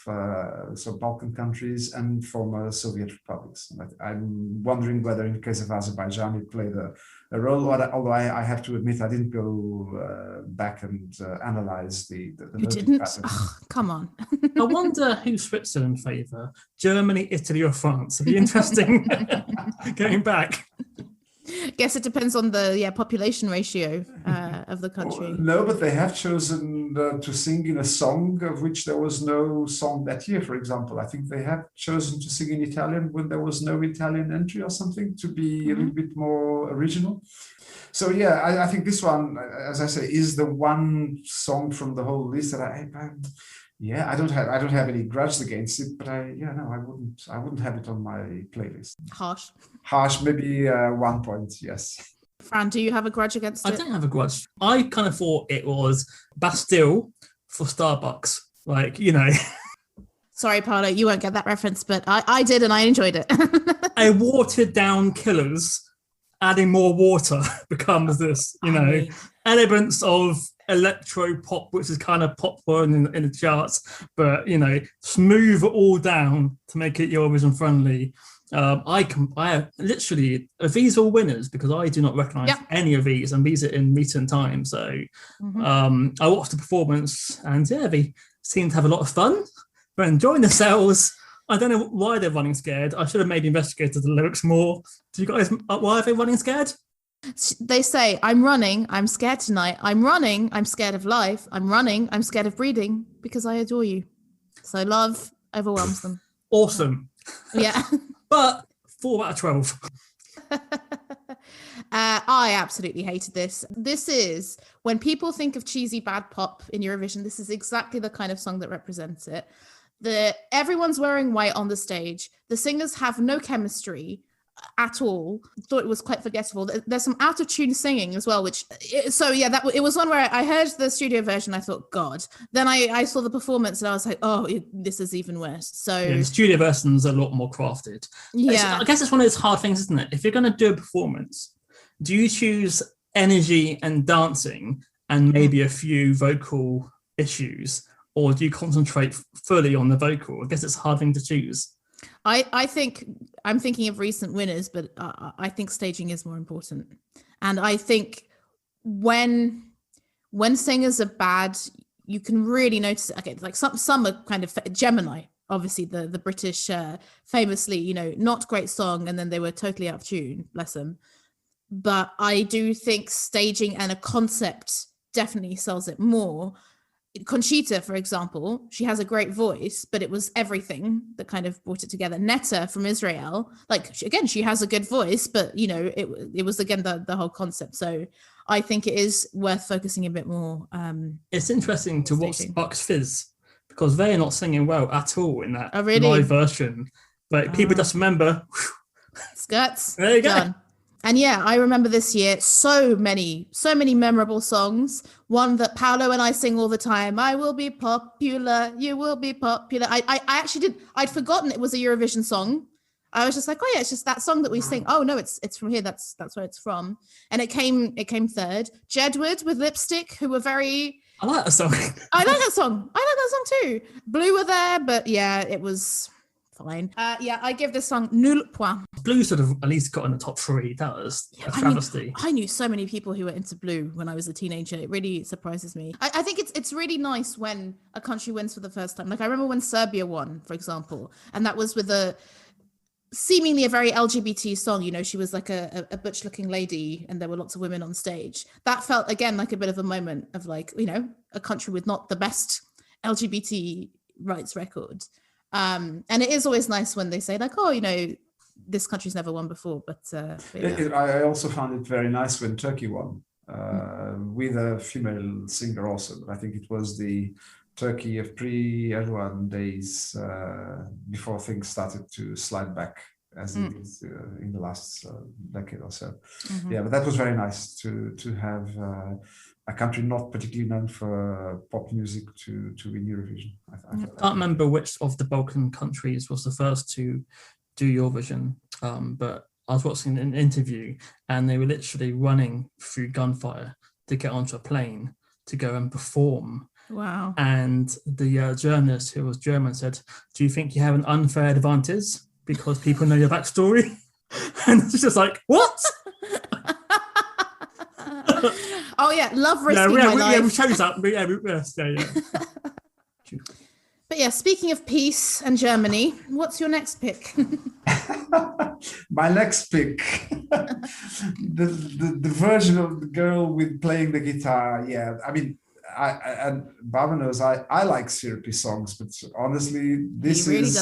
S5: so Balkan countries, and former Soviet republics. And I'm wondering whether in the case of Azerbaijan it played a role, although I have to admit I didn't go back and analyze the
S3: You didn't? Oh, come on.
S4: I wonder who Switzerland favour, Germany, Italy or France. It'd be interesting going back.
S3: Guess it depends on the population ratio of the country.
S5: No, but they have chosen to sing in a song of which there was no song that year, for example. I think they have chosen to sing in Italian when there was no Italian entry or something, to be a little bit more original. So yeah, I think this one, as I say, is the one song from the whole list that I don't have any grudge against it, but I wouldn't have it on my playlist. Harsh, maybe 1 point, yes.
S3: Fran, do you have a grudge against it?
S4: I don't have a grudge. I kind of thought it was Bastille for Starbucks, like, you know.
S3: Sorry, Paulo, you won't get that reference, but I did, and I enjoyed it.
S4: A watered down Killers, adding more water becomes this, elements of electro pop, which is kind of popular in the charts, but smooth it all down to make it Eurovision friendly. I literally, these are all winners because I do not recognise any of these, and these are in recent time. So I watched the performance, and they seem to have a lot of fun. They're enjoying themselves. I don't know why they're running scared. I should have maybe investigated the lyrics more. Do you guys? Why are they running scared?
S3: They say, I'm running, I'm scared tonight. I'm running, I'm scared of life. I'm running, I'm scared of breathing because I adore you. So love overwhelms them.
S4: Awesome.
S3: Yeah.
S4: But 4 out of 12.
S3: I absolutely hated this. This is, when people think of cheesy bad pop in Eurovision, this is exactly the kind of song that represents it. Everyone's wearing white on the stage. The singers have no chemistry at all. Thought it was quite forgettable. There's some out of tune singing as well, it was one where I heard the studio version. I thought, God. Then I saw the performance and I was like, this is even worse. So
S4: the studio version's a lot more crafted. I guess it's one of those hard things, isn't it? If you're going to do a performance, do you choose energy and dancing and maybe a few vocal issues, or do you concentrate fully on the vocal? I guess it's a hard thing to choose.
S3: I think I'm thinking of recent winners, but I think staging is more important. And I think when singers are bad, you can really notice it. Okay, like some are kind of Gemini, obviously the British famously, not great song, and then they were totally out of tune, bless them. But I do think staging and a concept definitely sells it more. Conchita, for example, she has a great voice, but it was everything that kind of brought it together. Netta from Israel, she has a good voice, but it was again the whole concept. So I think it is worth focusing a bit more.
S4: It's interesting to watch Bucks Fizz because they are not singing well at all in that live version. But people just remember
S3: skirts.
S4: There you go.
S3: Done. And I remember this year so many memorable songs. One that Paulo and I sing all the time. I will be popular. You will be popular. I actually did. I'd forgotten it was a Eurovision song. I was just like, oh yeah, it's just that song that we sing. Oh no, it's from here. That's where it's from. And it came third. Jedward with Lipstick, who were very.
S4: I like that song.
S3: I like that song too. Blue were there, but it was fine. Yeah, I give this song nul point.
S4: Blue sort of at least got in the top 3. That was a travesty.
S3: I knew so many people who were into Blue when I was a teenager. It really surprises me. I think it's really nice when a country wins for the first time. Like I remember when Serbia won, for example, and that was with seemingly a very LGBT song. You know, she was like a butch-looking lady, and there were lots of women on stage. That felt again like a bit of a moment of like, you know, a country with not the best LGBT rights record. And it is always nice when they say like, oh, you know, this country's never won before. But yeah.
S5: I also found it very nice when Turkey won with a female singer also. I think it was the Turkey of pre-Erdogan days before things started to slide back as it is in the last decade or so. Yeah, but that was very nice to have a country not particularly known for pop music to win Eurovision. I
S4: can't remember which of the Balkan countries was the first to do Eurovision, but I was watching an interview and they were literally running through gunfire to get onto a plane to go and perform.
S3: Wow.
S4: And the journalist, who was German, said, do you think you have an unfair advantage because people know your backstory? And it's just like, what?
S3: Oh yeah, love risking my life.
S4: Yeah, we chose that. Yeah.
S3: But yeah, speaking of peace and Germany, what's your next pick?
S5: My next pick, the version of the girl with playing the guitar. Yeah, I mean, and Barbara knows I like syrupy songs, but honestly, this is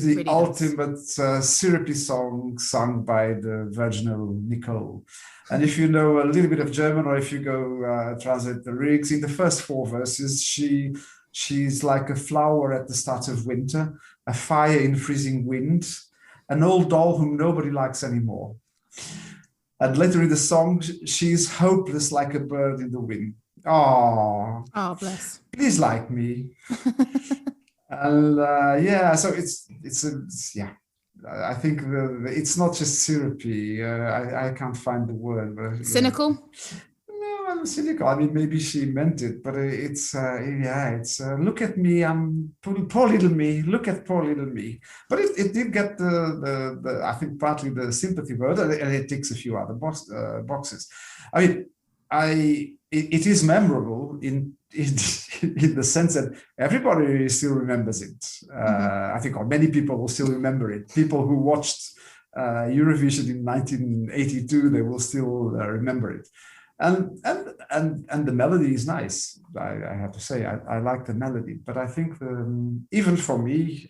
S5: the ultimate syrupy song sung by the virginal Nicole. And if you know a little bit of German, or if you go translate the lyrics, in the first 4 verses, she's like a flower at the start of winter, a fire in freezing wind, an old doll whom nobody likes anymore. And later in the song, she's hopeless like a bird in the wind. Oh,
S3: bless.
S5: Please like me. And yeah, so it's yeah. I think it's not just syrupy. I can't find the word. But,
S3: cynical?
S5: No, I'm cynical. I mean, maybe she meant it, but it's look at me. I'm poor little me. Look at poor little me. But it did get the I think partly the sympathy word, and it ticks a few other boxes. I mean, it is memorable in the sense that everybody still remembers it. I think many people will still remember it. People who watched Eurovision in 1982, they will still remember it. And the melody is nice. I have to say, I like the melody, but I think even for me,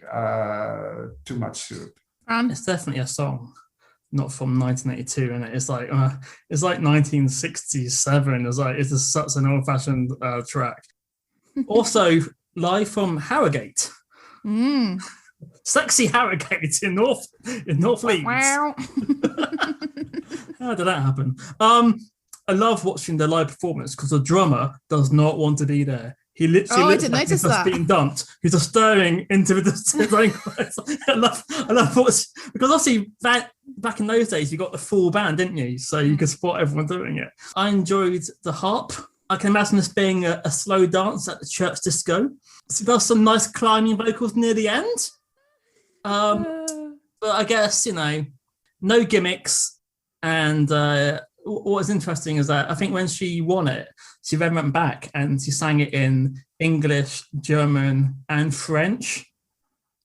S5: too much syrup.
S4: It's definitely a song. Not from 1982, and it's like 1967. It's just such an old-fashioned track. Also, live from Harrogate, sexy Harrogate in North Leeds.
S3: Wow.
S4: How did that happen? I love watching the live performance because the drummer does not want to be there. He literally looks like he's just being dumped. He's just staring into the I love what's because obviously back in those days you got the full band, didn't you? So you could spot everyone doing it. I enjoyed the harp. I can imagine this being a slow dance at the church disco. So there's some nice climbing vocals near the end. But I guess, no gimmicks. And what was interesting is that I think when she won it, she then went back and she sang it in English, German, and French.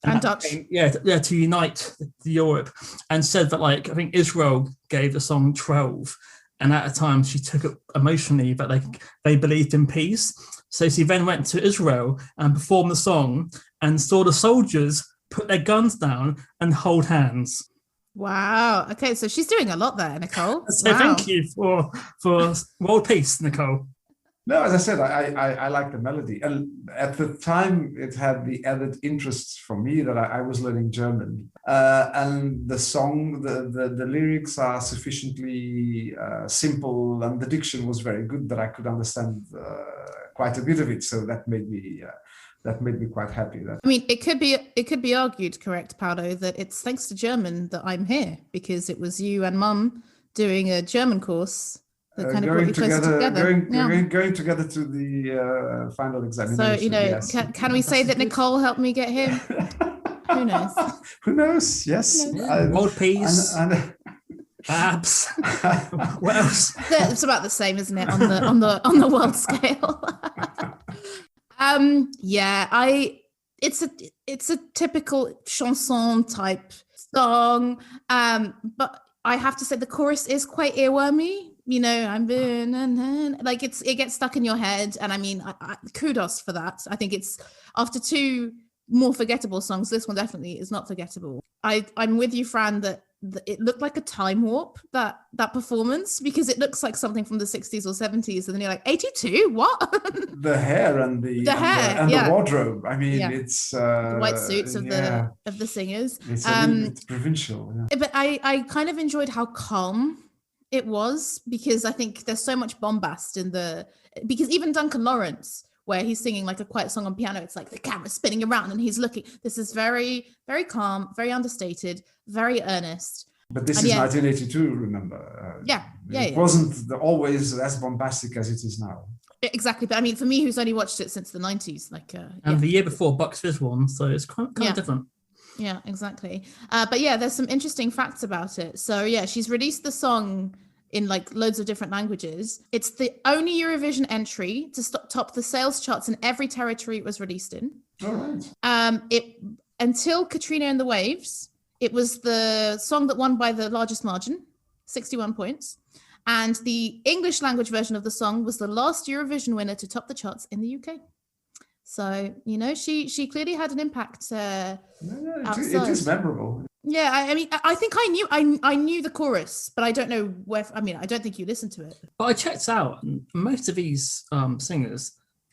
S3: And Dutch.
S4: To unite Europe. And said that, I think Israel gave the song 12. And at the time, she took it emotionally, but they believed in peace. So she then went to Israel and performed the song and saw the soldiers put their guns down and hold hands.
S3: Wow. Okay, so she's doing a lot there, Nicole.
S4: So thank you for world peace, Nicole.
S5: No, as I said, I like the melody. And at the time, it had the added interest for me that I was learning German. And the song, the lyrics are sufficiently simple, and the diction was very good that I could understand quite a bit of it. So that made me quite happy.
S3: I mean, it could be argued, correct, Paulo, that it's thanks to German that I'm here, because it was you and Mum doing a German course that kind of brought you closer together.
S5: Going together to the final examination.
S3: So,
S5: yes.
S3: can we say that Nicole helped me get here? Who knows?
S5: Who knows? Yes.
S3: Who knows?
S4: Old peas.
S5: And
S4: Babs. What else?
S3: It's about the same, isn't it, on the world scale? It's a typical chanson type song, but I have to say the chorus is quite earwormy. You know, I'm like it gets stuck in your head, and I mean, kudos for that. I think it's after two more forgettable songs, this one definitely is not forgettable. I'm with you, Fran, that it looked like a time warp, that performance, because it looks like something from the 60s or 70s, and then you're like, 82, what?
S5: The hair and the wardrobe. I mean, it's
S3: the white suits of the singers.
S5: It's a little bit provincial. Yeah.
S3: But I kind of enjoyed how calm it was, because I think there's so much bombast because even Duncan Lawrence, where he's singing like a quiet song on piano, it's like the camera's spinning around and he's looking. This is very, very calm, very understated, very earnest.
S5: But this is 1982, remember?
S3: It
S5: wasn't always as bombastic as it is now.
S3: Exactly. But I mean, for me, who's only watched it since the 90s,
S4: and the year before Bucks Fizz won, so it's kind of different.
S3: Yeah, exactly. But yeah, there's some interesting facts about it. So yeah, she's released the song in like loads of different languages. It's the only Eurovision entry to top the sales charts in every territory it was released in.
S5: All right.
S3: Until Katrina and the Waves, it was the song that won by the largest margin, 61 points. And the English language version of the song was the last Eurovision winner to top the charts in the UK. So, you know, she clearly had an impact. It
S5: is memorable.
S3: Yeah, I mean, I think I knew the chorus, but I don't know where. I mean, I don't think you listened to it.
S4: But I checked out, and most of these singers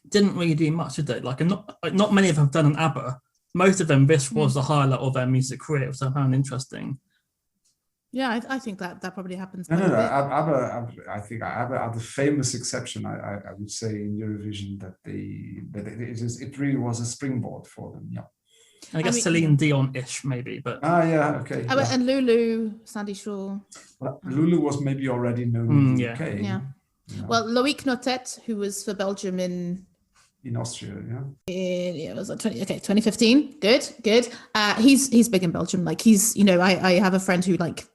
S4: didn't really do much, did they? Like, not many of them have done an ABBA. Most of them, this was the highlight of their music career, so I found interesting.
S3: Yeah, I think that probably happens.
S5: No. ABBA, I think ABBA are the famous exception. I would say in Eurovision that it really was a springboard for them. Yeah.
S4: I guess Celine Dion-ish, maybe, but
S5: okay.
S3: And Lulu, Sandy Shaw.
S5: Well, Lulu was maybe already known in the UK.
S3: Yeah. Well, Loïc Notet, who was for Belgium in
S5: Austria,
S3: it was like 2015. Good. He's big in Belgium. Like he's, you know, I have a friend who like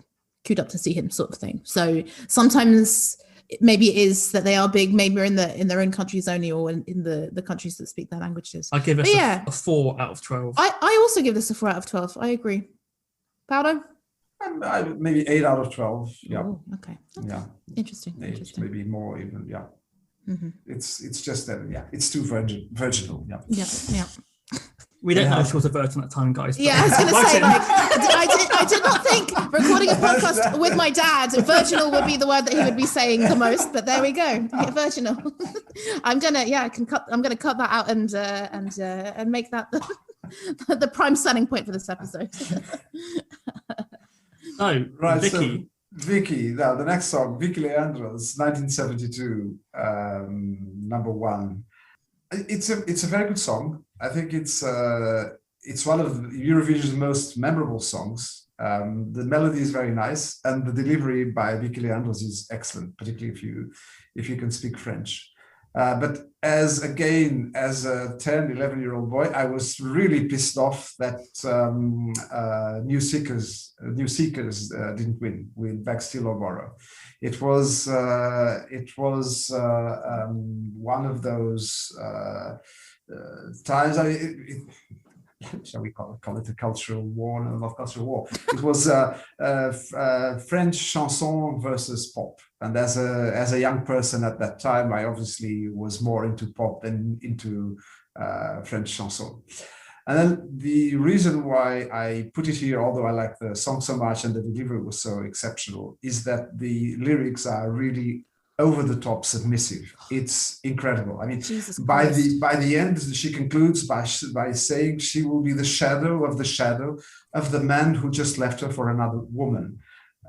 S3: queued up to see him, sort of thing. So sometimes maybe it is that they are big, maybe in their own countries only, or in the countries that speak their languages.
S4: I give it a 4 out of 12.
S3: I also give this a 4 out of 12. I agree. Paulo?
S5: Maybe 8 out of 12. Yeah.
S3: Oh, okay.
S5: Yeah.
S3: Interesting.
S5: Maybe more even. Yeah.
S3: Mm-hmm.
S5: It's just that it's too virginal. Yeah.
S3: Yeah.
S4: We don't know she was a virgin at the time, guys.
S3: Yeah, I was going to say, like, I did not think recording a podcast with my dad, virginal would be the word that he would be saying the most. But there we go, virginal. I'm gonna cut that out and make that the prime selling point for this episode.
S4: Oh, right, Vicky.
S5: So, Vicky, now the next song, Vicky Leandros, 1972, number 1. It's a very good song. I think it's one of Eurovision's most memorable songs. The melody is very nice, and the delivery by Vicky Leandros is excellent, particularly if you can speak French. But as a 10, 11-year-old boy, I was really pissed off that New Seekers didn't win with Back Still or Borrow. It was one of those times. Shall we call it a cultural war? No, not cultural war. It was French chanson versus pop. And as a young person at that time, I obviously was more into pop than into French chanson. And then the reason why I put it here, although I like the song so much and the delivery was so exceptional, is that the lyrics are really over the top submissive. It's incredible. I mean, by the end, she concludes by saying she will be the shadow of the man who just left her for another woman.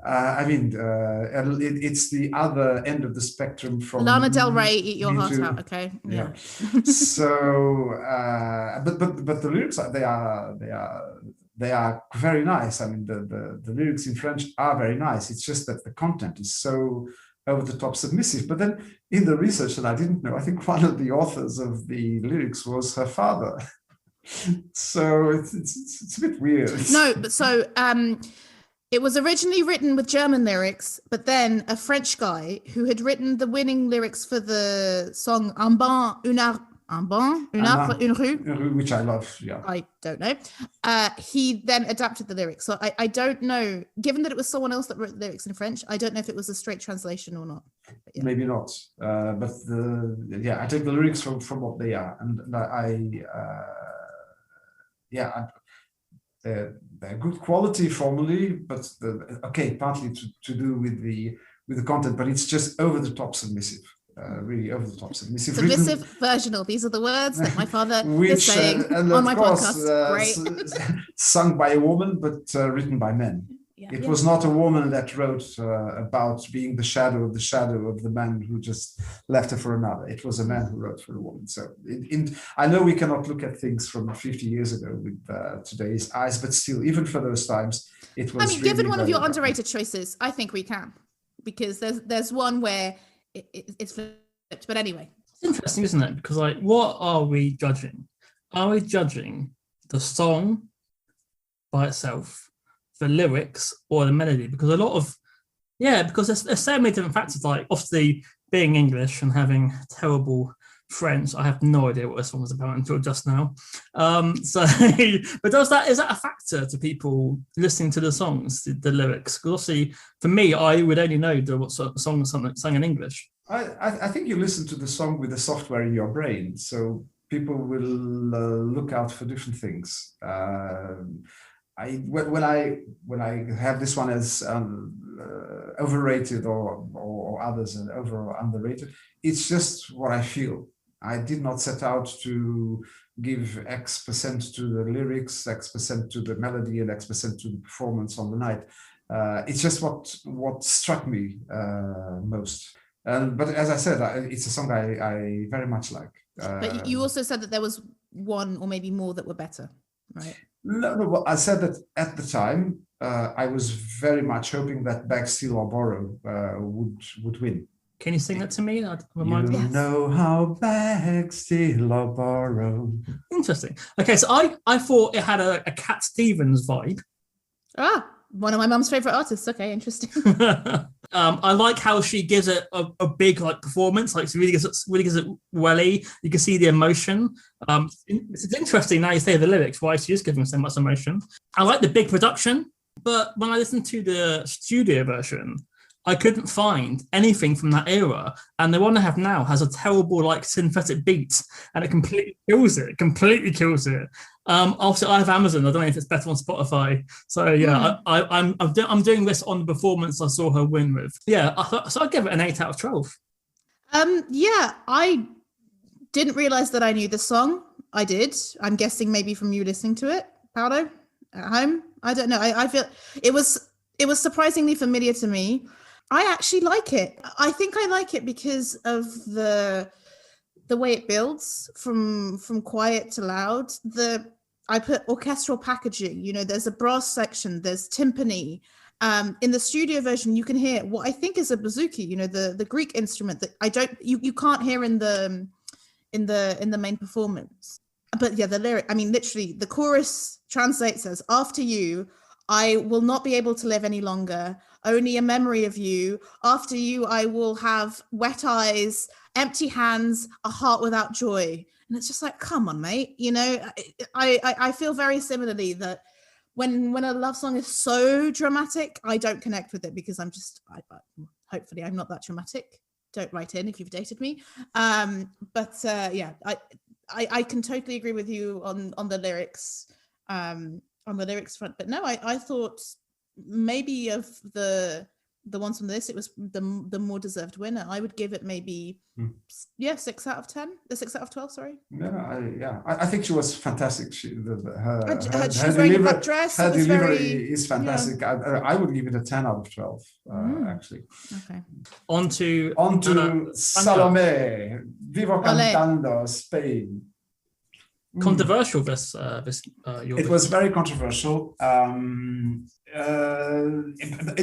S5: It's the other end of the spectrum from
S3: Lana Del Rey, Eat Your Heart Out. Okay, yeah.
S5: So, but the lyrics they are very nice. I mean, the lyrics in French are very nice. It's just that the content is so over the top submissive. But then in the research that I didn't know, I think one of the authors of the lyrics was her father. So it's a bit weird.
S3: No, but so it was originally written with German lyrics, but then a French guy who had written the winning lyrics for the song Un bain, un arbre, une rue,
S5: which I love. Yeah,
S3: I don't know. He then adapted the lyrics. So I don't know, given that it was someone else that wrote the lyrics in French, I don't know if it was a straight translation or not. But yeah.
S5: maybe not. But I take the lyrics from what they are, and they're good quality formally, but partly to do with the content, but it's just over the top submissive. Really over the top submissive.
S3: Submissive, virginal. These are the words that my father is saying
S5: and
S3: on my
S5: course,
S3: podcast. Great.
S5: Sung by a woman, but written by men. It was not a woman that wrote about being the shadow of the man who just left her for another. It was a man who wrote for a woman. So I know we cannot look at things from 50 years ago with today's eyes, but still, even for those times, it was.
S3: I mean, given one of your underrated choices, I think we can, because there's one where it's flipped. But anyway,
S4: it's interesting, isn't it? Because what are we judging? Are we judging the song by itself, the lyrics, or the melody? Because because there's so many different factors. Like obviously being English and having terrible French, I have no idea what this song was about until just now. But is that a factor to people listening to the songs, the lyrics? Because obviously for me, I would only know what sort of song sung in English.
S5: I think you listen to the song with the software in your brain, so people will look out for different things. When I have this one as overrated or others and over or underrated, it's just what I feel. I did not set out to give X% to the lyrics, X% to the melody, and X% to the performance on the night. It's just what struck me most. But as I said, it's a song I very much like.
S3: But you also said that there was one or maybe more that were better, right?
S5: No. Well, I said that at the time, I was very much hoping that Beg, Steal or Borrow would win.
S4: Can you sing that to me?
S5: You know how beg, steal or borrow.
S4: Interesting. Okay, so I thought it had a Cat Stevens vibe.
S3: One of my mum's favorite artists. Okay, interesting.
S4: I like how she gives it a big performance. She really gives it welly. You can see the emotion. It's interesting now you say the lyrics why she is giving so much emotion. I like the big production, but when I listened to the studio version, I couldn't find anything from that era, and the one I have now has a terrible synthetic beat, and it completely kills it. Also, I have Amazon. I don't know if it's better on Spotify. So yeah, I'm doing this on the performance I saw her win with. Yeah, so I'd give it an 8 out of 12.
S3: I didn't realize that I knew the song. I did. I'm guessing maybe from you listening to it, Paulo, at home. I don't know. I feel it was surprisingly familiar to me. I actually like it. I think I like it because of the way it builds from quiet to loud. I put orchestral packaging. There's a brass section, there's timpani. In the studio version, you can hear what I think is a bouzouki. The Greek instrument that you can't hear in the main performance. But yeah, the lyric. I mean, literally, the chorus translates as "After you, I will not be able to live any longer. Only a memory of you. After you, I will have wet eyes, empty hands, a heart without joy." And it's just come on, mate. I feel very similarly that when a love song is so dramatic, I don't connect with it because hopefully I'm not that dramatic. Don't write in if you've dated me. I can totally agree with you on the lyrics. On the lyrics front, but no, I thought maybe of the ones from this, it was the more deserved winner. I would give it maybe 6 out of 10, 6 out of 12. Sorry.
S5: I think she was fantastic. She's
S3: wearing a black dress.
S5: Her delivery is fantastic. Yeah. I would give it a 10 out of 12. Actually.
S3: Okay.
S4: On to
S5: Salome. Vivo cantando, Spain.
S4: Controversial.
S5: It was very controversial.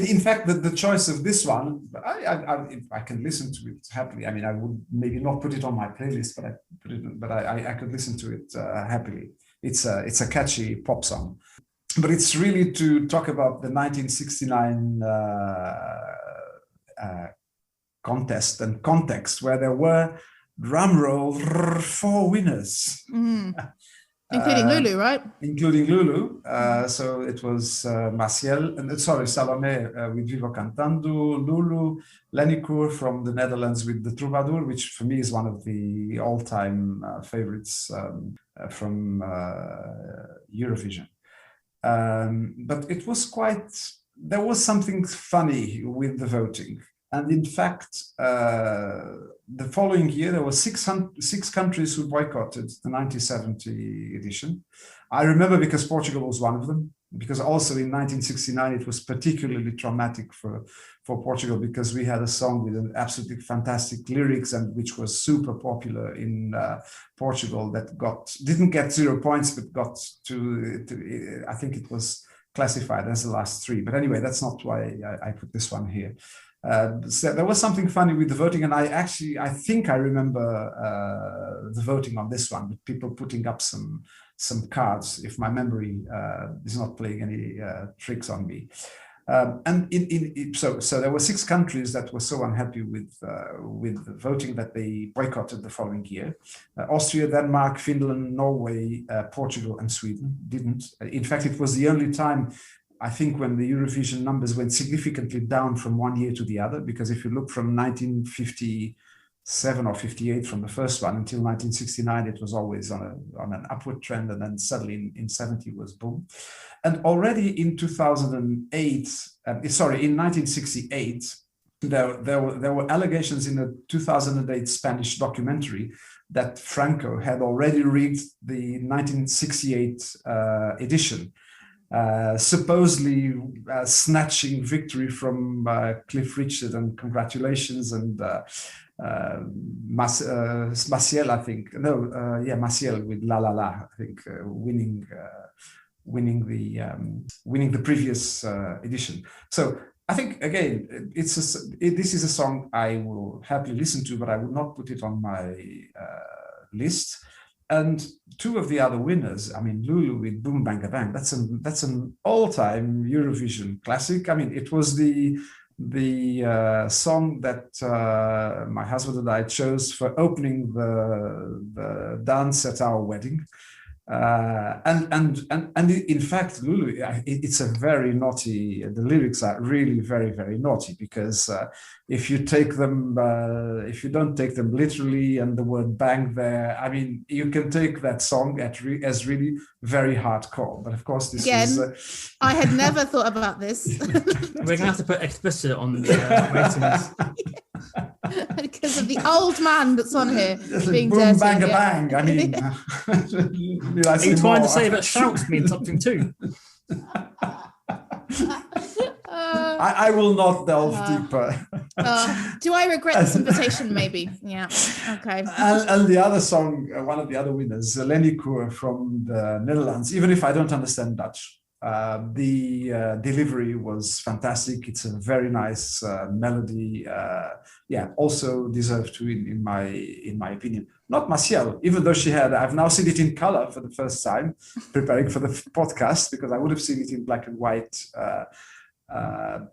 S5: In fact, the choice of this one, I can listen to it happily. I mean, I would maybe not put it on my playlist, but I could listen to it happily. it's a catchy pop song. But it's really to talk about the 1969 contest and context, where there were, drum roll, 4 winners.
S3: Including Lulu, right?
S5: Including Lulu. So it was Salome with Vivo Cantando, Lulu, Lenny Koer from the Netherlands with the Troubadour, which for me is one of the all-time favorites from Eurovision. But it was there was something funny with the voting. And in fact, the following year, there were 6 countries who boycotted the 1970 edition. I remember because Portugal was one of them, because also in 1969, it was particularly traumatic for Portugal, because we had a song with an absolutely fantastic lyrics and which was super popular in Portugal that didn't get 0 points, but got to I think it was classified as the last 3. But anyway, that's not why I put this one here. So there was something funny with the voting, and I think I remember the voting on this one, with people putting up some cards, if my memory is not playing any tricks on me. So there were 6 countries that were so unhappy with the voting that they boycotted the following year. Austria, Denmark, Finland, Norway, Portugal, and Sweden didn't. In fact, it was the only time, I think, when the Eurovision numbers went significantly down from one year to the other, because if you look from 1957 or 58 from the first one until 1969, it was always on an upward trend, and then suddenly in 70 was boom. And already in 1968, there were allegations in a 2008 Spanish documentary that Franco had already rigged the 1968 edition. Supposedly snatching victory from Cliff Richard, and congratulations, and Maciel, I think. Maciel with La La La, I think, winning the previous edition. So I think, again, this is a song I will happily listen to, but I will not put it on my list. And 2 of the other winners, I mean, Lulu with Boom Banga Bang, that's an all-time Eurovision classic. I mean, it was the song that my husband and I chose for opening the dance at our wedding. And in fact, Lulu, it's a very naughty. The lyrics are really very, very naughty, because if you don't take them literally, and the word "bang" there, I mean, you can take that song as really very hardcore. But of course, this is.
S3: I had never thought about this.
S4: We're gonna have to put explicit on the ratings.
S3: Because of the old man that's on here being
S5: boom,
S3: dirty.
S5: Bang, bang. I mean,
S4: are you trying to say that shouts mean something too?
S5: I will not delve deeper.
S3: Do I regret this invitation? Maybe. Yeah. Okay.
S5: And the other song, one of the other winners, Lenny Koer from the Netherlands. Even if I don't understand Dutch, the delivery was fantastic. It's a very nice melody. Also deserved to win in my opinion. Not Maciel, even though I've now seen it in color for the first time, preparing for the podcast, because I would have seen it in black and white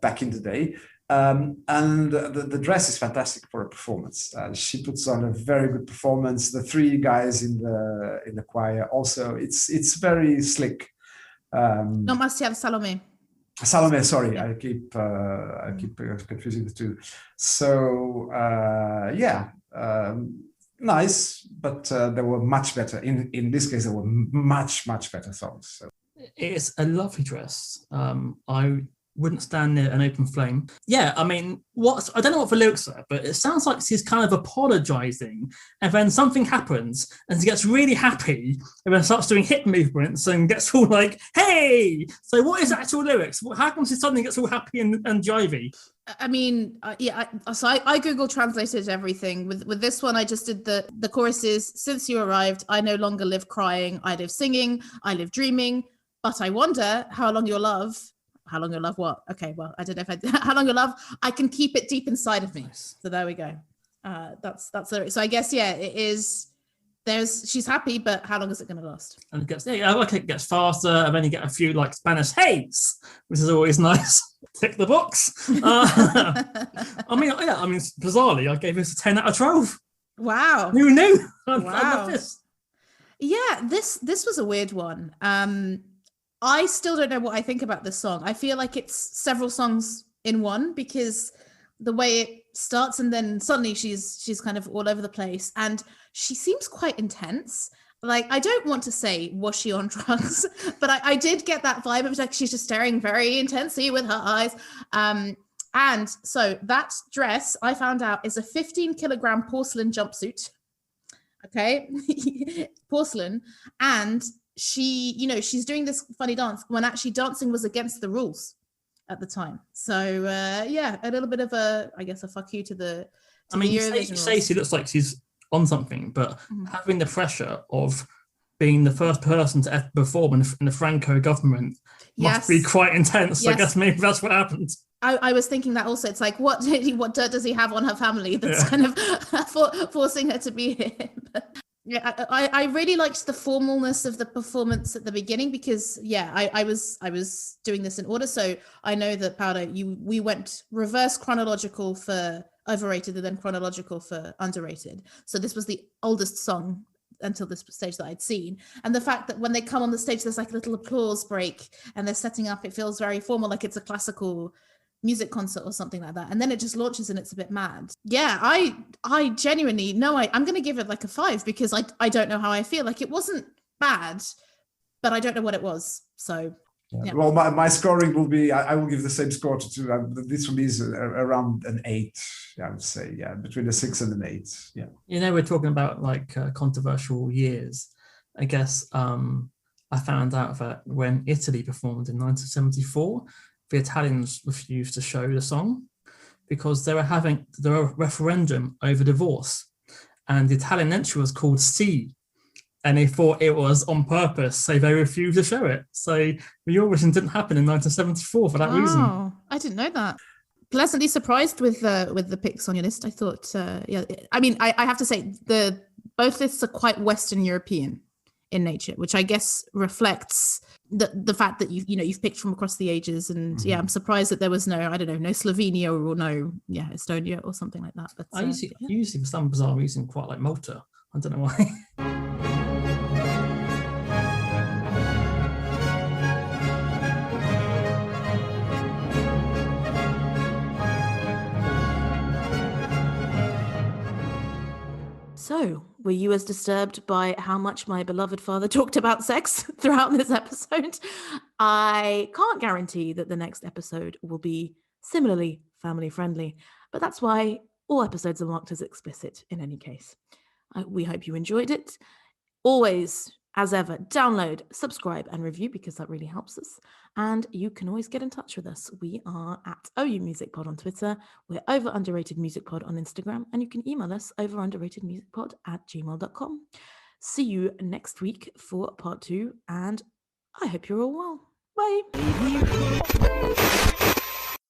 S5: back in the day. And the dress is fantastic for a performance. She puts on a very good performance. The 3 guys in the choir also, it's very slick.
S3: Not Maciel, Salome.
S5: Salome, sorry, I keep confusing the 2. So nice, but there were much better. In this case, there were much better songs. So.
S4: It's a lovely dress. I wouldn't stand near an open flame. Yeah, I mean, I don't know what the lyrics are, but it sounds like she's kind of apologizing, and then something happens, and she gets really happy, and then starts doing hip movements and gets all like, hey! So what is the actual lyrics? How come she suddenly gets all happy and jivey?
S3: I mean, I Google translated everything. With this one, I just did the choruses. Since you arrived, I no longer live crying. I live singing. I live dreaming. But I wonder how long your love what? Okay, well, I don't know if how long your love, I can keep it deep inside of me. So there we go. That's the, so I guess, yeah, it is she's happy, but how long is it going to last?
S4: And it gets faster, and then you get a few like Spanish hates, which is always nice. Tick the box. Bizarrely, I gave this a 10 out of 12.
S3: Wow.
S4: Who knew? I
S3: Wow.
S4: love this.
S3: Yeah, this was a weird one. I still don't know what I think about this song. I feel like it's several songs in one, because the way it starts and then suddenly she's kind of all over the place, and she seems quite intense. Like, I don't want to say, was she on drugs? But I did get that vibe of like she's just staring very intensely with her eyes. And so that dress, I found out, is a 15-kilogram porcelain jumpsuit. Okay, porcelain. And she's doing this funny dance when actually dancing was against the rules at the time. So a little bit of a fuck you to the
S4: you say she looks like she's on something, but having the pressure of being the first person to perform in the Franco government must be quite intense.
S3: Yes.
S4: I guess maybe that's what happened.
S3: I was thinking that also. It's like, what dirt does he have on her family that's kind of forcing her to be here? Yeah, I really liked the formalness of the performance at the beginning, because I was doing this in order. So I know that, Paulo, we went reverse chronological for Overrated and then chronological for Underrated. So this was the oldest song until this stage that I'd seen. And the fact that when they come on the stage, there's like a little applause break and they're setting up, it feels very formal, like it's a classical music concert or something like that, and then it just launches and it's a bit mad. I genuinely I'm going to give it like a 5, because I don't know how I feel. Like, it wasn't bad, but I don't know what it was. So yeah.
S5: Well, my scoring will be, I will give the same score to this for me is around an 8. I would say, between a 6 and an 8.
S4: We're talking about like controversial years. I guess I found out that when Italy performed in 1974, the Italians refused to show the song because they were having the referendum over divorce, and the Italian entry was called C, and they thought it was on purpose, so they refused to show it. So the Eurovision didn't happen in 1974 for that reason.
S3: Oh, I didn't know that. Pleasantly surprised with the picks on your list. I thought, I have to say both lists are quite Western European in nature, which I guess reflects the fact that you've picked from across the ages. And I'm surprised that there was no Slovenia or no Estonia or something like that. But
S4: I usually for some bizarre reason quite like Malta. I don't know why.
S3: So, were you as disturbed by how much my beloved father talked about sex throughout this episode? I can't guarantee that the next episode will be similarly family friendly, but that's why all episodes are marked as explicit in any case. We hope you enjoyed it. Always, as ever, download, subscribe, and review, because that really helps us. And you can always get in touch with us. We are at OU Music Pod on Twitter. We're Over Underrated Music Pod on Instagram. And you can email us overunderratedmusicpod@gmail.com. See you next week for part 2. And I hope you're all well. Bye.